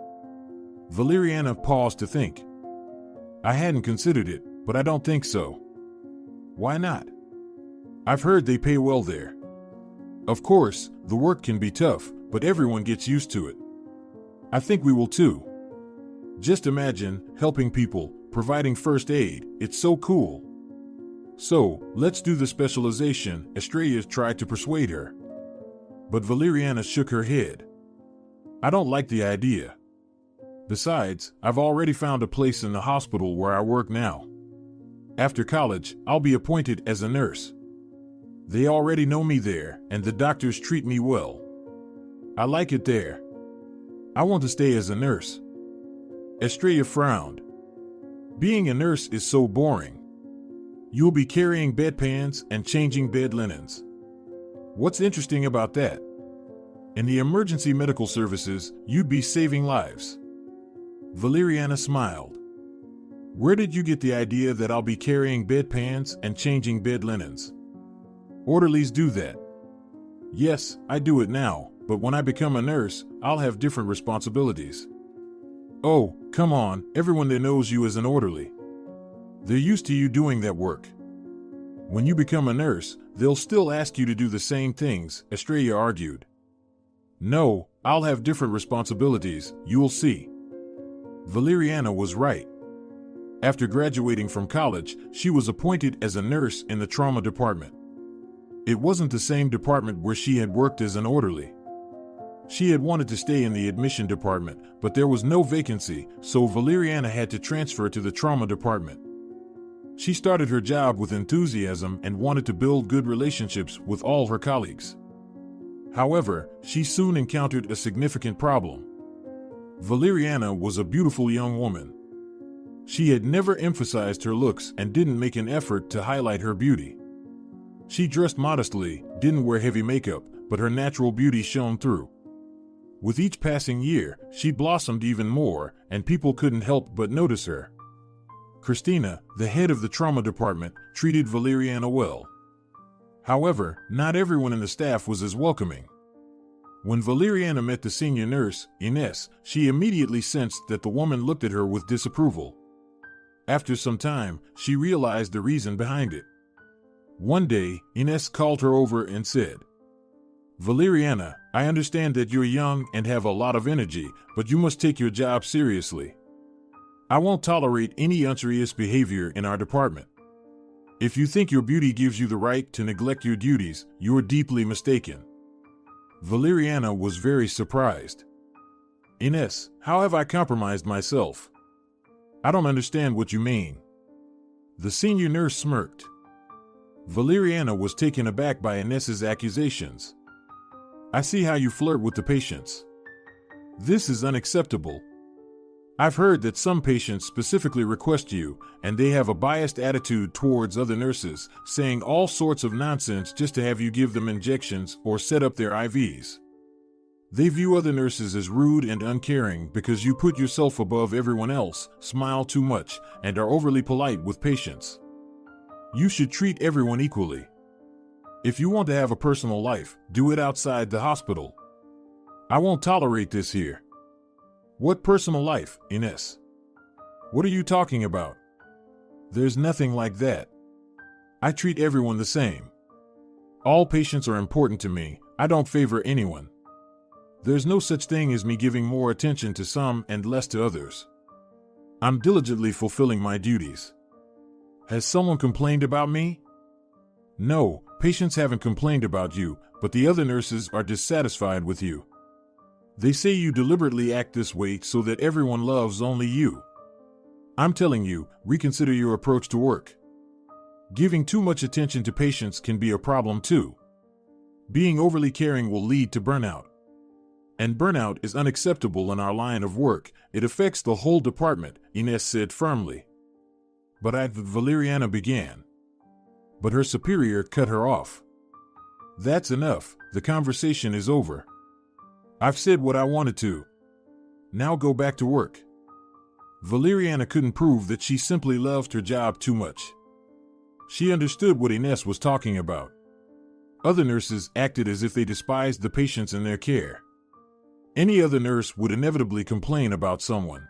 Valeriana paused to think. "I hadn't considered it, but I don't think so." "Why not?" "I've heard they pay well there." "Of course, the work can be tough, but everyone gets used to it." "I think we will too. Just imagine, helping people, providing first aid, it's so cool." "So, let's do the specialization," Estrella tried to persuade her. But Valeriana shook her head. "I don't like the idea. Besides, I've already found a place in the hospital where I work now. After college, I'll be appointed as a nurse. They already know me there, and the doctors treat me well. I like it there. I want to stay as a nurse." Estrella frowned. "Being a nurse is so boring. You'll be carrying bedpans and changing bed linens. What's interesting about that? In the emergency medical services, you'd be saving lives." Valeriana smiled. "Where did you get the idea that I'll be carrying bedpans and changing bed linens? Orderlies do that." "Yes, I do it now, but when I become a nurse, I'll have different responsibilities." "Oh, come on, everyone there knows you as an orderly. They're used to you doing that work. When you become a nurse, they'll still ask you to do the same things," Estrella argued. "No, I'll have different responsibilities, you'll see." Valeriana was right. After graduating from college, she was appointed as a nurse in the trauma department. It wasn't the same department where she had worked as an orderly. She had wanted to stay in the admission department, but there was no vacancy, so Valeriana had to transfer to the trauma department. She started her job with enthusiasm and wanted to build good relationships with all her colleagues. However, she soon encountered a significant problem. Valeriana was a beautiful young woman. She had never emphasized her looks and didn't make an effort to highlight her beauty. She dressed modestly, didn't wear heavy makeup, but her natural beauty shone through. With each passing year, she blossomed even more, and people couldn't help but notice her. Christina, the head of the trauma department, treated Valeriana well. However, not everyone in the staff was as welcoming. When Valeriana met the senior nurse, Ines, she immediately sensed that the woman looked at her with disapproval. After some time, she realized the reason behind it. One day, Ines called her over and said, "Valeriana, I understand that you're young and have a lot of energy, but you must take your job seriously. I won't tolerate any unserious behavior in our department. If you think your beauty gives you the right to neglect your duties, you're deeply mistaken." Valeriana was very surprised. "Ines, how have I compromised myself? I don't understand what you mean." The senior nurse smirked. Valeriana was taken aback by Ines's accusations. "I see how you flirt with the patients. This is unacceptable. I've heard that some patients specifically request you, and they have a biased attitude towards other nurses, saying all sorts of nonsense just to have you give them injections or set up their IVs. They view other nurses as rude and uncaring because you put yourself above everyone else, smile too much, and are overly polite with patients. You should treat everyone equally. If you want to have a personal life, do it outside the hospital. I won't tolerate this here." "What personal life, Ines? What are you talking about? There's nothing like that. I treat everyone the same. All patients are important to me. I don't favor anyone. There's no such thing as me giving more attention to some and less to others. I'm diligently fulfilling my duties. Has someone complained about me?" "No, patients haven't complained about you, but the other nurses are dissatisfied with you. They say you deliberately act this way so that everyone loves only you. I'm telling you, reconsider your approach to work. Giving too much attention to patients can be a problem too. Being overly caring will lead to burnout. And burnout is unacceptable in our line of work. It affects the whole department," Ines said firmly. Valeriana began. But her superior cut her off. "That's enough. The conversation is over. I've said what I wanted to. Now go back to work." Valeriana couldn't prove that she simply loved her job too much. She understood what Ines was talking about. Other nurses acted as if they despised the patients in their care. Any other nurse would inevitably complain about someone.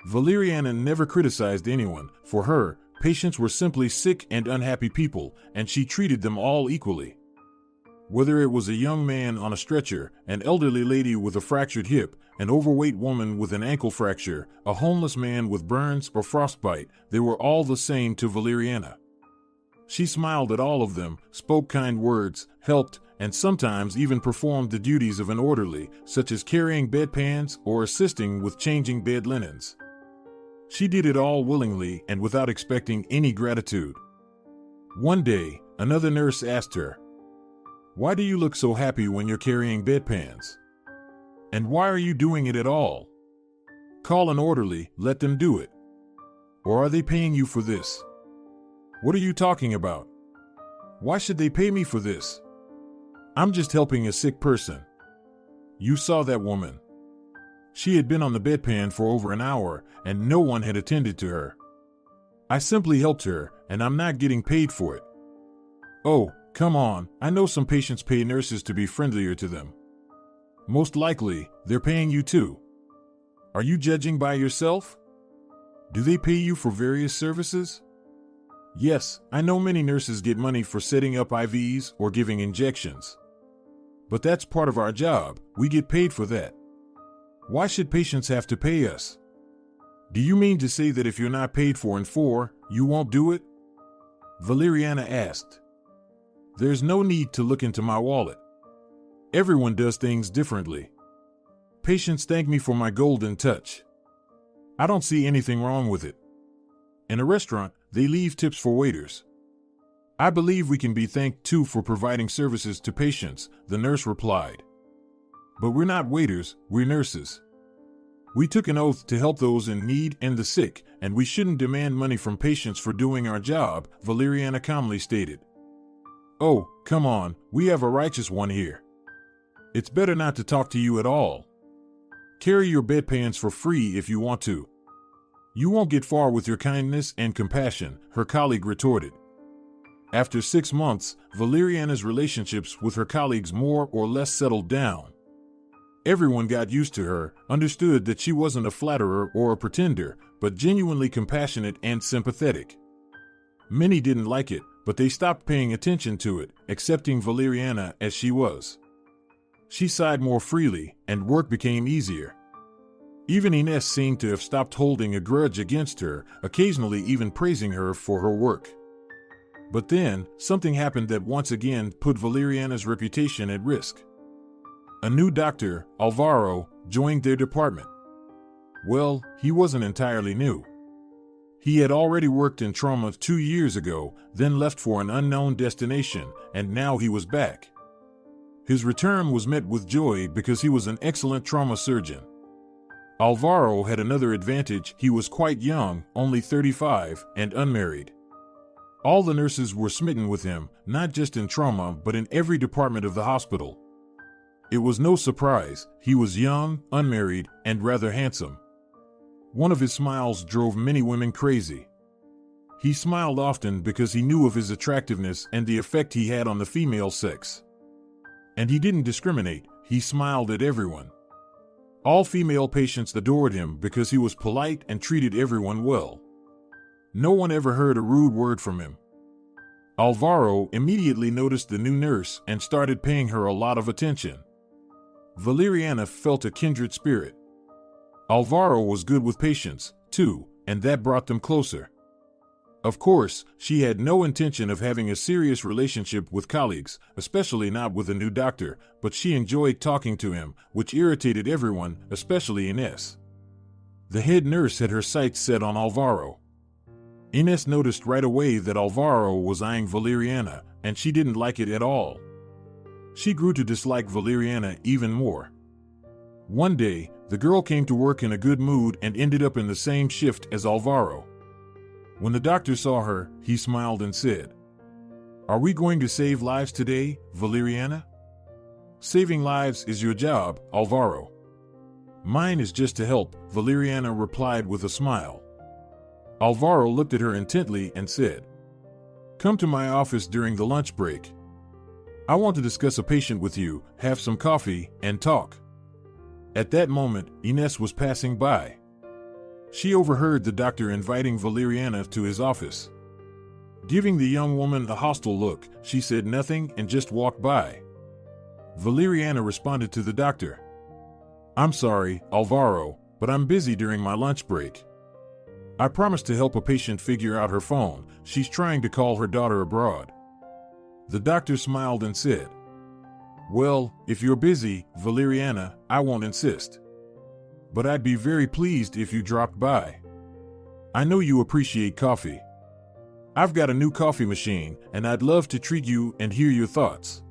Valeriana never criticized anyone. For her, patients were simply sick and unhappy people, and she treated them all equally. Whether it was a young man on a stretcher, an elderly lady with a fractured hip, an overweight woman with an ankle fracture, a homeless man with burns or frostbite, they were all the same to Valeriana. She smiled at all of them, spoke kind words, helped, and sometimes even performed the duties of an orderly, such as carrying bedpans or assisting with changing bed linens. She did it all willingly and without expecting any gratitude. One day, another nurse asked her, "Why do you look so happy when you're carrying bedpans? And why are you doing it at all? Call an orderly, let them do it. Or are they paying you for this? What are you talking about? Why should they pay me for this? I'm just helping a sick person." You saw that woman. She had been on the bedpan for over an hour and no one had attended to her. I simply helped her and I'm not getting paid for it. Oh, come on, I know some patients pay nurses to be friendlier to them. Most likely, they're paying you too. Are you judging by yourself? Do they pay you for various services? Yes, I know many nurses get money for setting up IVs or giving injections. But that's part of our job, we get paid for that. Why should patients have to pay us? Do you mean to say that if you're not paid for, you won't do it? Valeriana asked. There's no need to look into my wallet. Everyone does things differently. Patients thank me for my golden touch. I don't see anything wrong with it. In a restaurant, they leave tips for waiters. I believe we can be thanked too for providing services to patients, the nurse replied. But we're not waiters, we're nurses. We took an oath to help those in need and the sick, and we shouldn't demand money from patients for doing our job, Valeriana calmly stated. Oh, come on, we have a righteous one here. It's better not to talk to you at all. Carry your bedpans for free if you want to. You won't get far with your kindness and compassion, her colleague retorted. After 6 months, Valeriana's relationships with her colleagues more or less settled down. Everyone got used to her, understood that she wasn't a flatterer or a pretender, but genuinely compassionate and sympathetic. Many didn't like it, but they stopped paying attention to it, accepting Valeriana as she was. She sighed more freely, and work became easier. Even Ines seemed to have stopped holding a grudge against her, occasionally even praising her for her work. But then, something happened that once again put Valeriana's reputation at risk. A new doctor, Alvaro, joined their department. Well, he wasn't entirely new. He had already worked in trauma 2 years ago, then left for an unknown destination, and now he was back. His return was met with joy because he was an excellent trauma surgeon. Alvaro had another advantage: he was quite young, only 35, and unmarried. All the nurses were smitten with him, not just in trauma but in every department of the hospital. It was no surprise, he was young, unmarried, and rather handsome. One of his smiles drove many women crazy. He smiled often because he knew of his attractiveness and the effect he had on the female sex. And he didn't discriminate, he smiled at everyone. All female patients adored him because he was polite and treated everyone well. No one ever heard a rude word from him. Alvaro immediately noticed the new nurse and started paying her a lot of attention. Valeriana felt a kindred spirit. Alvaro was good with patients, too, and that brought them closer. Of course, she had no intention of having a serious relationship with colleagues, especially not with a new doctor, but she enjoyed talking to him, which irritated everyone, especially Ines. The head nurse had her sights set on Alvaro. Ines noticed right away that Alvaro was eyeing Valeriana, and she didn't like it at all. She grew to dislike Valeriana even more. One day, the girl came to work in a good mood and ended up in the same shift as Alvaro. When the doctor saw her, he smiled and said, "Are we going to save lives today, Valeriana?" "Saving lives is your job, Alvaro." "Mine is just to help," Valeriana replied with a smile. Alvaro looked at her intently and said, "Come to my office during the lunch break. I want to discuss a patient with you, have some coffee, and talk." At that moment, Ines was passing by. She overheard the doctor inviting Valeriana to his office. Giving the young woman a hostile look, she said nothing and just walked by. Valeriana responded to the doctor, "I'm sorry, Alvaro, but I'm busy during my lunch break. I promised to help a patient figure out her phone. She's trying to call her daughter abroad." The doctor smiled and said, "Well, if you're busy, Valeriana, I won't insist. But I'd be very pleased if you dropped by." I know you appreciate coffee. I've got a new coffee machine, and I'd love to treat you and hear your thoughts.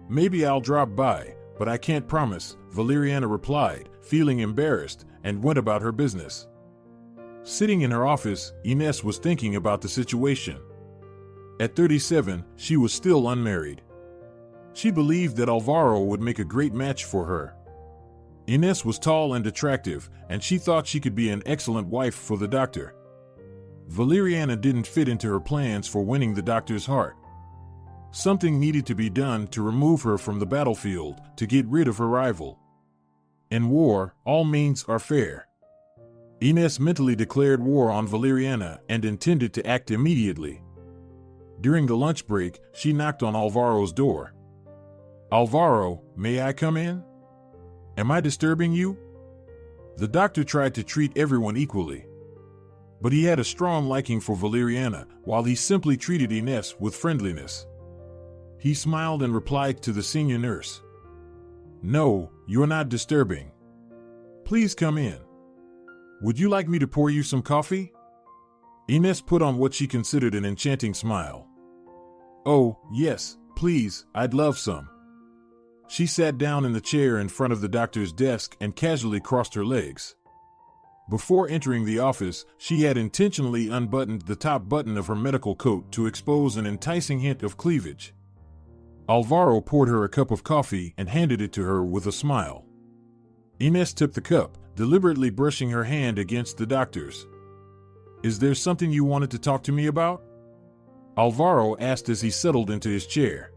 Maybe I'll drop by, but I can't promise, Valeriana replied, feeling embarrassed, and went about her business. Sitting in her office, Ines was thinking about the situation. At 37, she was still unmarried. She believed that Alvaro would make a great match for her. Ines was tall and attractive, and she thought she could be an excellent wife for the doctor. Valeriana didn't fit into her plans for winning the doctor's heart. Something needed to be done to remove her from the battlefield, to get rid of her rival. In war, all means are fair. Ines mentally declared war on Valeriana and intended to act immediately. During the lunch break, she knocked on Alvaro's door. Alvaro, may I come in? Am I disturbing you? The doctor tried to treat everyone equally. But he had a strong liking for Valeriana, while he simply treated Ines with friendliness. He smiled and replied to the senior nurse. No, you're not disturbing. Please come in. Would you like me to pour you some coffee? Ines put on what she considered an enchanting smile. Oh, yes, please, I'd love some. She sat down in the chair in front of the doctor's desk and casually crossed her legs. Before entering the office, she had intentionally unbuttoned the top button of her medical coat to expose an enticing hint of cleavage. Alvaro poured her a cup of coffee and handed it to her with a smile. Ines took the cup, deliberately brushing her hand against the doctor's. Is there something you wanted to talk to me about? Alvaro asked as he settled into his chair.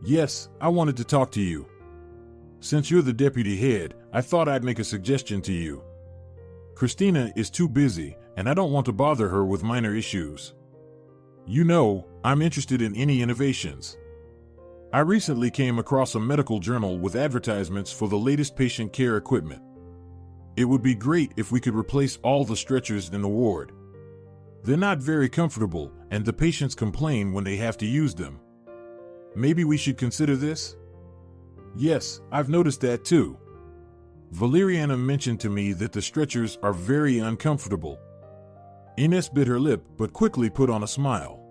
Yes, I wanted to talk to you. Since you're the deputy head, I thought I'd make a suggestion to you. Christina is too busy, and I don't want to bother her with minor issues. You know, I'm interested in any innovations. I recently came across a medical journal with advertisements for the latest patient care equipment. It would be great if we could replace all the stretchers in the ward. They're not very comfortable, and the patients complain when they have to use them. Maybe we should consider this? Yes, I've noticed that too. Valeriana mentioned to me that the stretchers are very uncomfortable. Ines bit her lip but quickly put on a smile.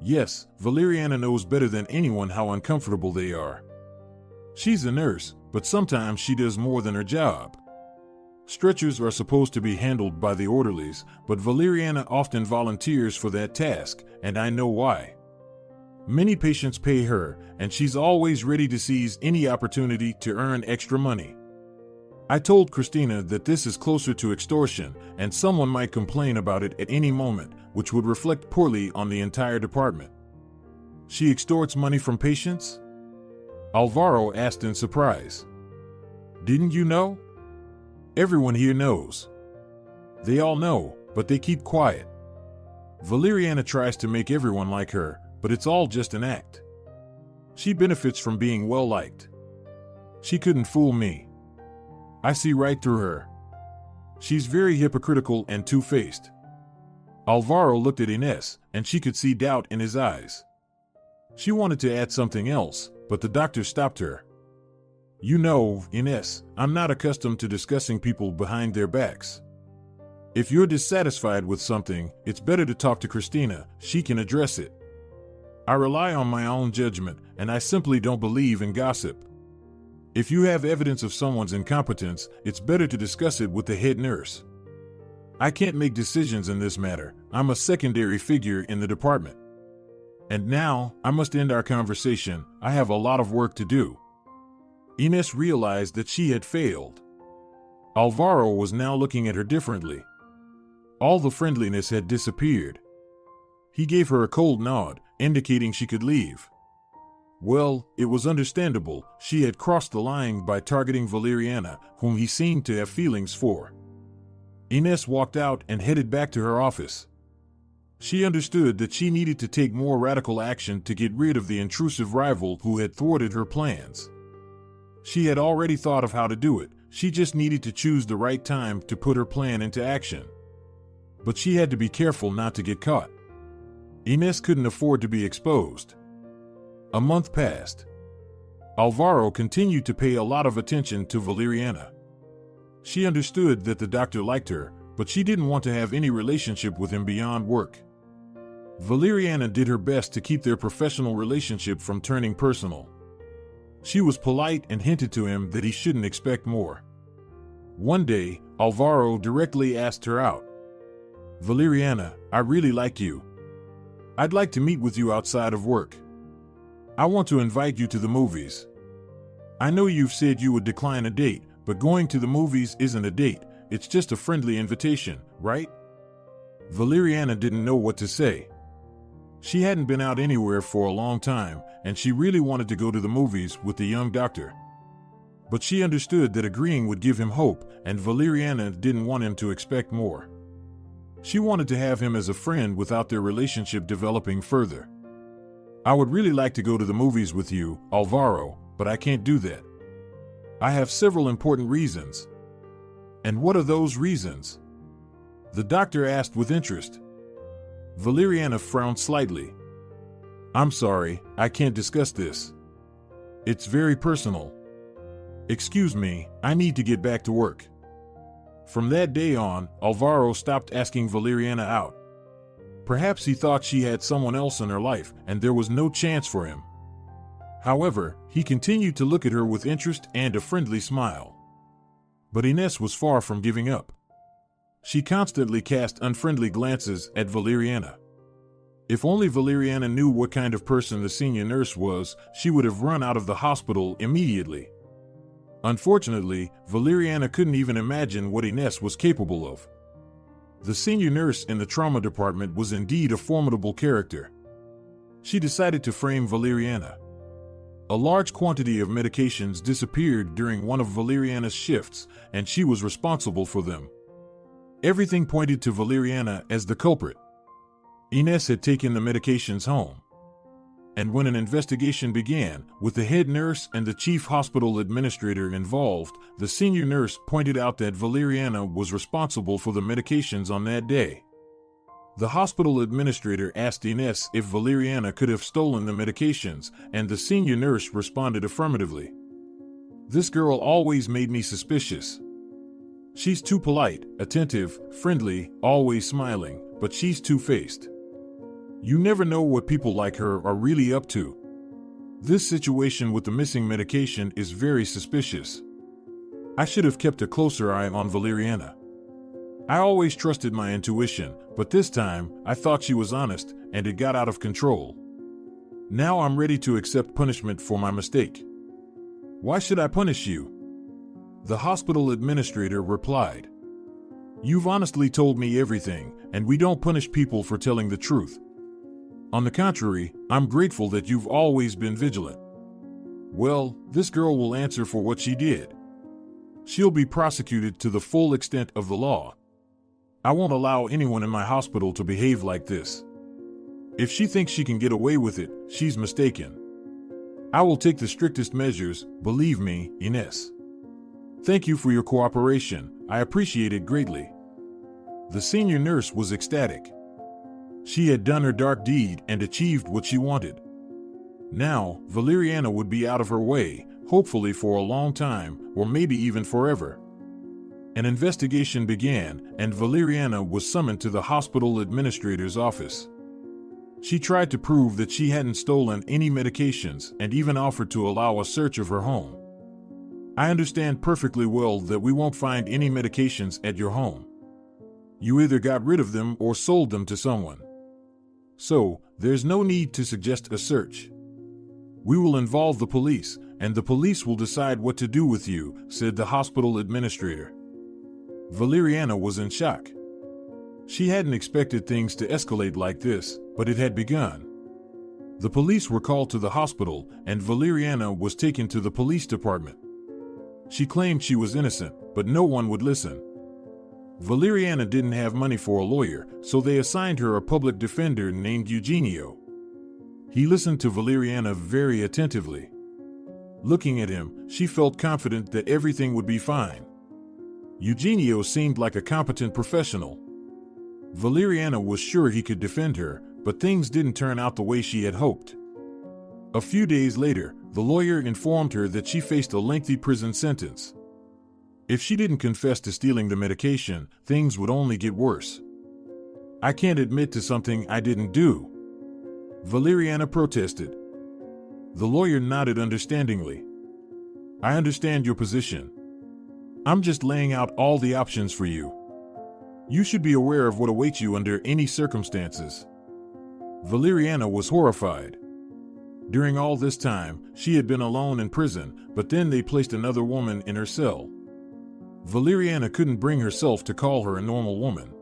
Yes, Valeriana knows better than anyone how uncomfortable they are. She's a nurse, but sometimes she does more than her job. Stretchers are supposed to be handled by the orderlies, but Valeriana often volunteers for that task, and I know why. Many patients pay her, and she's always ready to seize any opportunity to earn extra money. I told Christina that this is closer to extortion, and someone might complain about it at any moment, which would reflect poorly on the entire department. She extorts money from patients? Alvaro asked in surprise. Didn't you know? Everyone here knows. They all know, but they keep quiet. Valeriana tries to make everyone like her, but it's all just an act. She benefits from being well-liked. She couldn't fool me. I see right through her. She's very hypocritical and two-faced. Alvaro looked at Ines, and she could see doubt in his eyes. She wanted to add something else, but the doctor stopped her. You know, Ines, I'm not accustomed to discussing people behind their backs. If you're dissatisfied with something, it's better to talk to Christina. She can address it. I rely on my own judgment, and I simply don't believe in gossip. If you have evidence of someone's incompetence, it's better to discuss it with the head nurse. I can't make decisions in this matter. I'm a secondary figure in the department. And now, I must end our conversation. I have a lot of work to do. Ines realized that she had failed. Alvaro was now looking at her differently. All the friendliness had disappeared. He gave her a cold nod, indicating she could leave. Well, it was understandable. She had crossed the line by targeting Valeriana, whom he seemed to have feelings for. Ines walked out and headed back to her office. She understood that she needed to take more radical action to get rid of the intrusive rival who had thwarted her plans. She had already thought of how to do it. She just needed to choose the right time to put her plan into action. But she had to be careful not to get caught. Ines couldn't afford to be exposed. A month passed. Alvaro continued to pay a lot of attention to Valeriana. She understood that the doctor liked her, but she didn't want to have any relationship with him beyond work. Valeriana did her best to keep their professional relationship from turning personal. She was polite and hinted to him that he shouldn't expect more. One day, Alvaro directly asked her out. "Valeriana, I really like you. I'd like to meet with you outside of work. I want to invite you to the movies. I know you've said you would decline a date, but going to the movies isn't a date, it's just a friendly invitation, right?" Valeriana didn't know what to say. She hadn't been out anywhere for a long time, and she really wanted to go to the movies with the young doctor. But she understood that agreeing would give him hope, and Valeriana didn't want him to expect more. She wanted to have him as a friend without their relationship developing further. "I would really like to go to the movies with you, Alvaro, but I can't do that. I have several important reasons." "And what are those reasons?" the doctor asked with interest. Valeriana frowned slightly. "I'm sorry, I can't discuss this. It's very personal. Excuse me, I need to get back to work." From that day on, Alvaro stopped asking Valeriana out. Perhaps he thought she had someone else in her life and there was no chance for him. However, he continued to look at her with interest and a friendly smile. But Ines was far from giving up. She constantly cast unfriendly glances at Valeriana. If only Valeriana knew what kind of person the senior nurse was, she would have run out of the hospital immediately. Unfortunately, Valeriana couldn't even imagine what Ines was capable of. The senior nurse in the trauma department was indeed a formidable character. She decided to frame Valeriana. A large quantity of medications disappeared during one of Valeriana's shifts, and she was responsible for them. Everything pointed to Valeriana as the culprit. Ines had taken the medications home. And when an investigation began, with the head nurse and the chief hospital administrator involved, the senior nurse pointed out that Valeriana was responsible for the medications on that day. The hospital administrator asked Ines if Valeriana could have stolen the medications, and the senior nurse responded affirmatively. "This girl always made me suspicious. She's too polite, attentive, friendly, always smiling, but she's two-faced. You never know what people like her are really up to. This situation with the missing medication is very suspicious. I should have kept a closer eye on Valeriana. I always trusted my intuition, but this time I thought she was honest, and it got out of control. Now I'm ready to accept punishment for my mistake." "Why should I punish you?" the hospital administrator replied. "You've honestly told me everything, and we don't punish people for telling the truth. On the contrary, I'm grateful that you've always been vigilant. Well, this girl will answer for what she did. She'll be prosecuted to the full extent of the law. I won't allow anyone in my hospital to behave like this. If she thinks she can get away with it, she's mistaken. I will take the strictest measures, believe me, Ines. Thank you for your cooperation, I appreciate it greatly." The senior nurse was ecstatic. She had done her dark deed and achieved what she wanted. Now, Valeriana would be out of her way, hopefully for a long time, or maybe even forever. An investigation began, and Valeriana was summoned to the hospital administrator's office. She tried to prove that she hadn't stolen any medications and even offered to allow a search of her home. "I understand perfectly well that we won't find any medications at your home. You either got rid of them or sold them to someone. So, there's no need to suggest a search. We will involve the police, and the police will decide what to do with you," said the hospital administrator. Valeriana was in shock. She hadn't expected things to escalate like this, but it had begun. The police were called to the hospital, and Valeriana was taken to the police department. She claimed she was innocent, but no one would listen. Valeriana didn't have money for a lawyer, so they assigned her a public defender named Eugenio. He listened to Valeriana very attentively. Looking at him, she felt confident that everything would be fine. Eugenio seemed like a competent professional. Valeriana was sure he could defend her, but things didn't turn out the way she had hoped. A few days later, the lawyer informed her that she faced a lengthy prison sentence. If she didn't confess to stealing the medication, things would only get worse. I can't admit to something I didn't do, Valeriana protested. The lawyer nodded understandingly. I understand your position. I'm just laying out all the options for you. You should be aware of what awaits you under any circumstances. Valeriana was horrified. During all this time, she had been alone in prison, but then they placed another woman in her cell. Valeriana couldn't bring herself to call her a normal woman.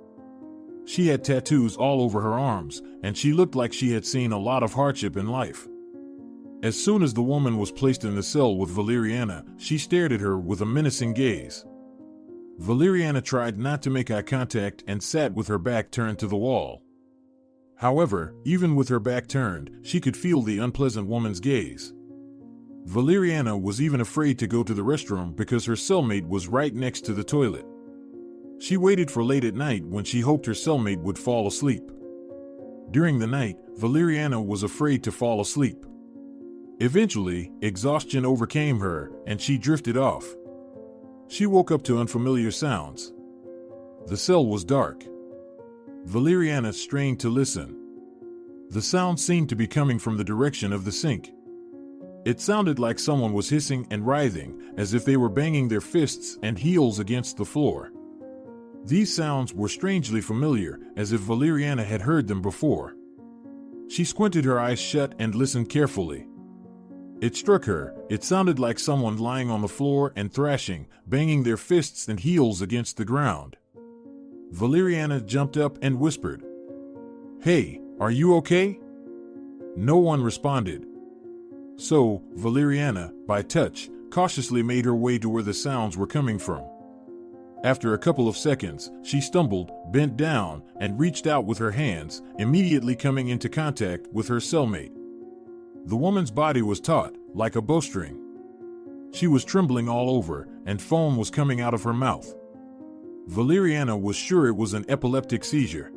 She had tattoos all over her arms, and she looked like she had seen a lot of hardship in life. As soon as the woman was placed in the cell with Valeriana, she stared at her with a menacing gaze. Valeriana tried not to make eye contact and sat with her back turned to the wall. However, even with her back turned, she could feel the unpleasant woman's gaze. Valeriana was even afraid to go to the restroom because her cellmate was right next to the toilet. She waited for late at night when she hoped her cellmate would fall asleep. During the night, Valeriana was afraid to fall asleep. Eventually, exhaustion overcame her, and she drifted off. She woke up to unfamiliar sounds. The cell was dark. Valeriana strained to listen. The sound seemed to be coming from the direction of the sink. It sounded like someone was hissing and writhing, as if they were banging their fists and heels against the floor. These sounds were strangely familiar, as if Valeriana had heard them before. She squinted her eyes shut and listened carefully. It struck her, it sounded like someone lying on the floor and thrashing, banging their fists and heels against the ground. Valeriana jumped up and whispered, "Hey, are you okay?" No one responded. So, Valeriana, by touch, cautiously made her way to where the sounds were coming from. After a couple of seconds, she stumbled, bent down, and reached out with her hands, immediately coming into contact with her cellmate. The woman's body was taut, like a bowstring. She was trembling all over, and foam was coming out of her mouth. Valeriana was sure it was an epileptic seizure.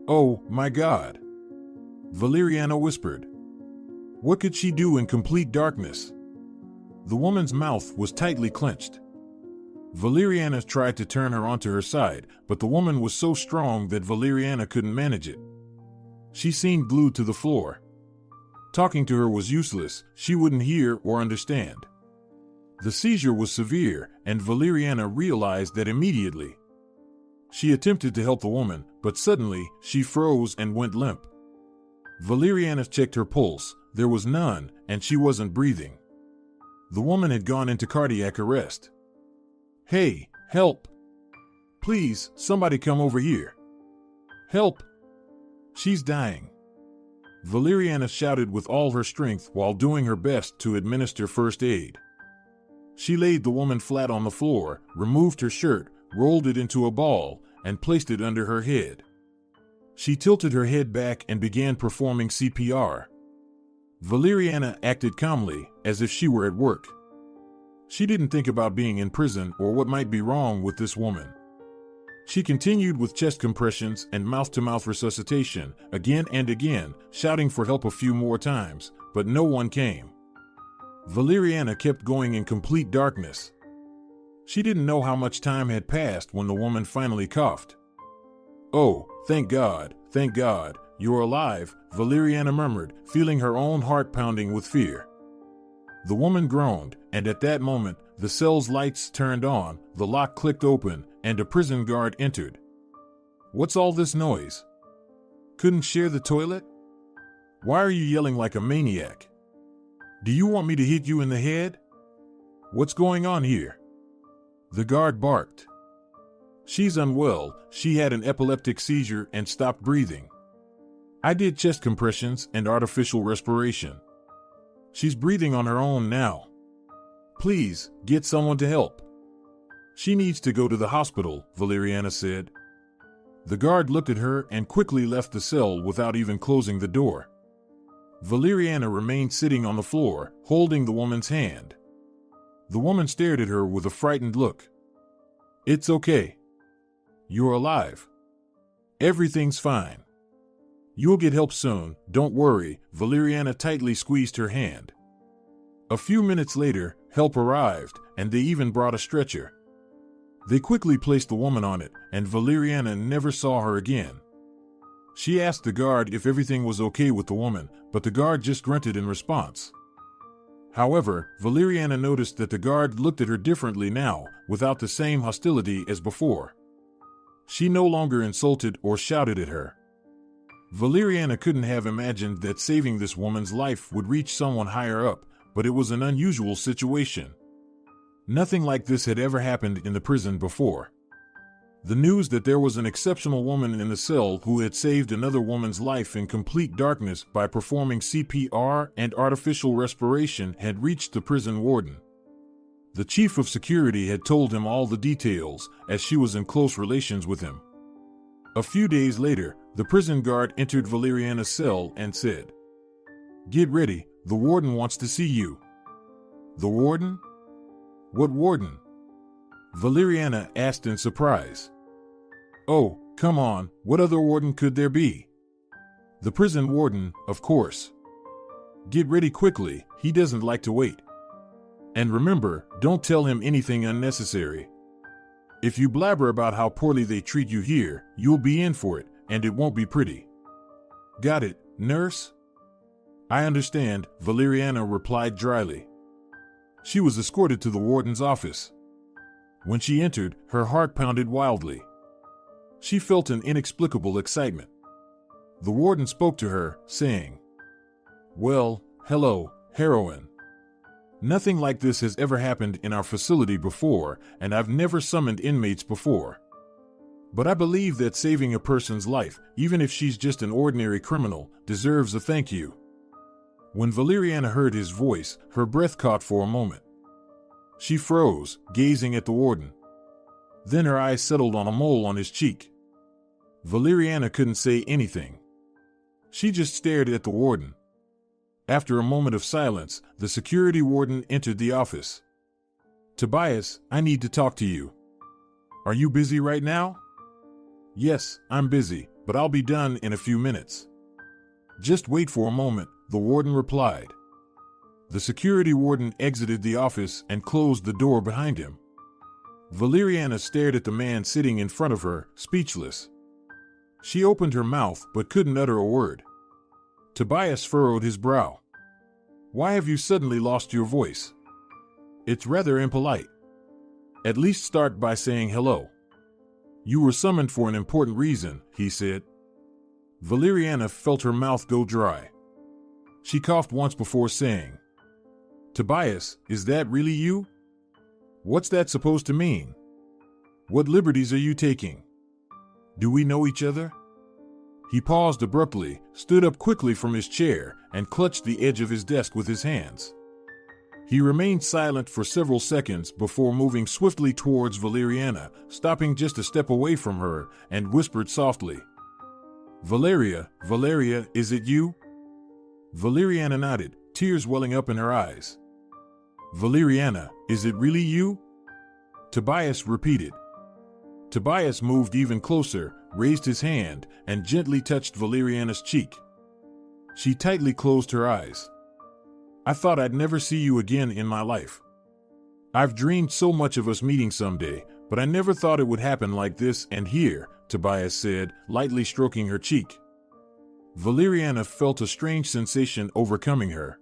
"Oh, my God," Valeriana whispered. What could she do in complete darkness? The woman's mouth was tightly clenched. Valeriana tried to turn her onto her side, but the woman was so strong that Valeriana couldn't manage it. She seemed glued to the floor. Talking to her was useless, she wouldn't hear or understand. The seizure was severe, and Valeriana realized that immediately. She attempted to help the woman, but suddenly, she froze and went limp. Valeriana checked her pulse, there was none, and she wasn't breathing. The woman had gone into cardiac arrest. "Hey, help! Please, somebody come over here! Help! She's dying!" Valeriana shouted with all her strength while doing her best to administer first aid. She laid the woman flat on the floor, removed her shirt, rolled it into a ball, and placed it under her head. She tilted her head back and began performing CPR. Valeriana acted calmly, as if she were at work. She didn't think about being in prison or what might be wrong with this woman. She continued with chest compressions and mouth-to-mouth resuscitation, again and again, shouting for help a few more times, but no one came. Valeriana kept going in complete darkness. She didn't know how much time had passed when the woman finally coughed. "Oh, thank God, you're alive," Valeriana murmured, feeling her own heart pounding with fear. The woman groaned, and at that moment, the cell's lights turned on, the lock clicked open, and a prison guard entered. "What's all this noise? Couldn't share the toilet? Why are you yelling like a maniac? Do you want me to hit you in the head? What's going on here?" The guard barked. "She's unwell, she had an epileptic seizure and stopped breathing. I did chest compressions and artificial respiration. She's breathing on her own now. Please, get someone to help. She needs to go to the hospital," Valeriana said. The guard looked at her and quickly left the cell without even closing the door. Valeriana remained sitting on the floor, holding the woman's hand. The woman stared at her with a frightened look. "It's okay. You're alive. Everything's fine. You'll get help soon, don't worry," Valeriana tightly squeezed her hand. A few minutes later, help arrived, and they even brought a stretcher. They quickly placed the woman on it, and Valeriana never saw her again. She asked the guard if everything was okay with the woman, but the guard just grunted in response. However, Valeriana noticed that the guard looked at her differently now, without the same hostility as before. She no longer insulted or shouted at her. Valeriana couldn't have imagined that saving this woman's life would reach someone higher up, but it was an unusual situation. Nothing like this had ever happened in the prison before. The news that there was an exceptional woman in the cell who had saved another woman's life in complete darkness by performing CPR and artificial respiration had reached the prison warden. The chief of security had told him all the details, as she was in close relations with him. A few days later, the prison guard entered Valeriana's cell and said, "Get ready, the warden wants to see you." "The warden? What warden?" Valeriana asked in surprise. "Oh, come on, what other warden could there be?" "The prison warden, of course." "Get ready quickly, he doesn't like to wait. And remember, don't tell him anything unnecessary. If you blabber about how poorly they treat you here, you'll be in for it, and it won't be pretty." "Got it, nurse?" "I understand," Valeriana replied dryly. She was escorted to the warden's office. When she entered, her heart pounded wildly. She felt an inexplicable excitement. The warden spoke to her, saying, "Well, hello, heroine. Nothing like this has ever happened in our facility before, and I've never summoned inmates before. But I believe that saving a person's life, even if she's just an ordinary criminal, deserves a thank you." When Valeriana heard his voice, her breath caught for a moment. She froze, gazing at the warden. Then her eyes settled on a mole on his cheek. Valeriana couldn't say anything. She just stared at the warden. After a moment of silence, the security warden entered the office. "Tobias, I need to talk to you." "Are you busy right now?" "Yes, I'm busy, but I'll be done in a few minutes." "Just wait for a moment," the warden replied. The security warden exited the office and closed the door behind him. Valeriana stared at the man sitting in front of her, speechless. She opened her mouth but couldn't utter a word. Tobias furrowed his brow. "Why have you suddenly lost your voice? It's rather impolite. At least start by saying hello." "You were summoned for an important reason," he said. Valeriana felt her mouth go dry. She coughed once before saying, "Tobias, is that really you? What's that supposed to mean? What liberties are you taking? Do we know each other?" He paused abruptly, stood up quickly from his chair, and clutched the edge of his desk with his hands. He remained silent for several seconds before moving swiftly towards Valeriana, stopping just a step away from her, and whispered softly, Valeria, is it you?" Valeriana nodded, tears welling up in her eyes. "Valeriana, is it really you?" Tobias repeated. Tobias moved even closer, raised his hand, and gently touched Valeriana's cheek. She tightly closed her eyes. "I thought I'd never see you again in my life. I've dreamed so much of us meeting someday, but I never thought it would happen like this and here," Tobias said, lightly stroking her cheek. Valeriana felt a strange sensation overcoming her.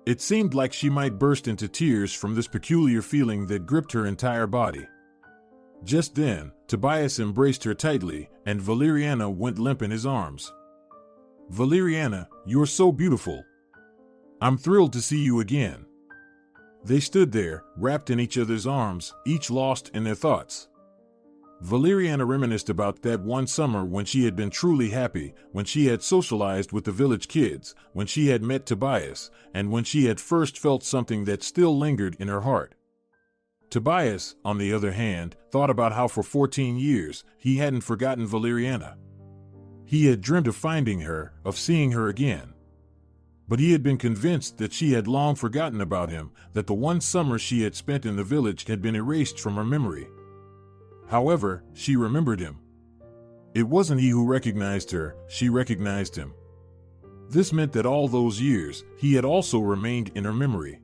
It seemed like she might burst into tears from this peculiar feeling that gripped her entire body. Just then, Tobias embraced her tightly, and Valeriana went limp in his arms. "Valeriana, you're so beautiful. I'm thrilled to see you again." They stood there, wrapped in each other's arms, each lost in their thoughts. Valeriana reminisced about that one summer when she had been truly happy, when she had socialized with the village kids, when she had met Tobias, and when she had first felt something that still lingered in her heart. Tobias, on the other hand, thought about how for 14 years he hadn't forgotten Valeriana. He had dreamt of finding her, of seeing her again. But he had been convinced that she had long forgotten about him, that the one summer she had spent in the village had been erased from her memory. However, she remembered him. It wasn't he who recognized her, she recognized him. This meant that all those years, he had also remained in her memory.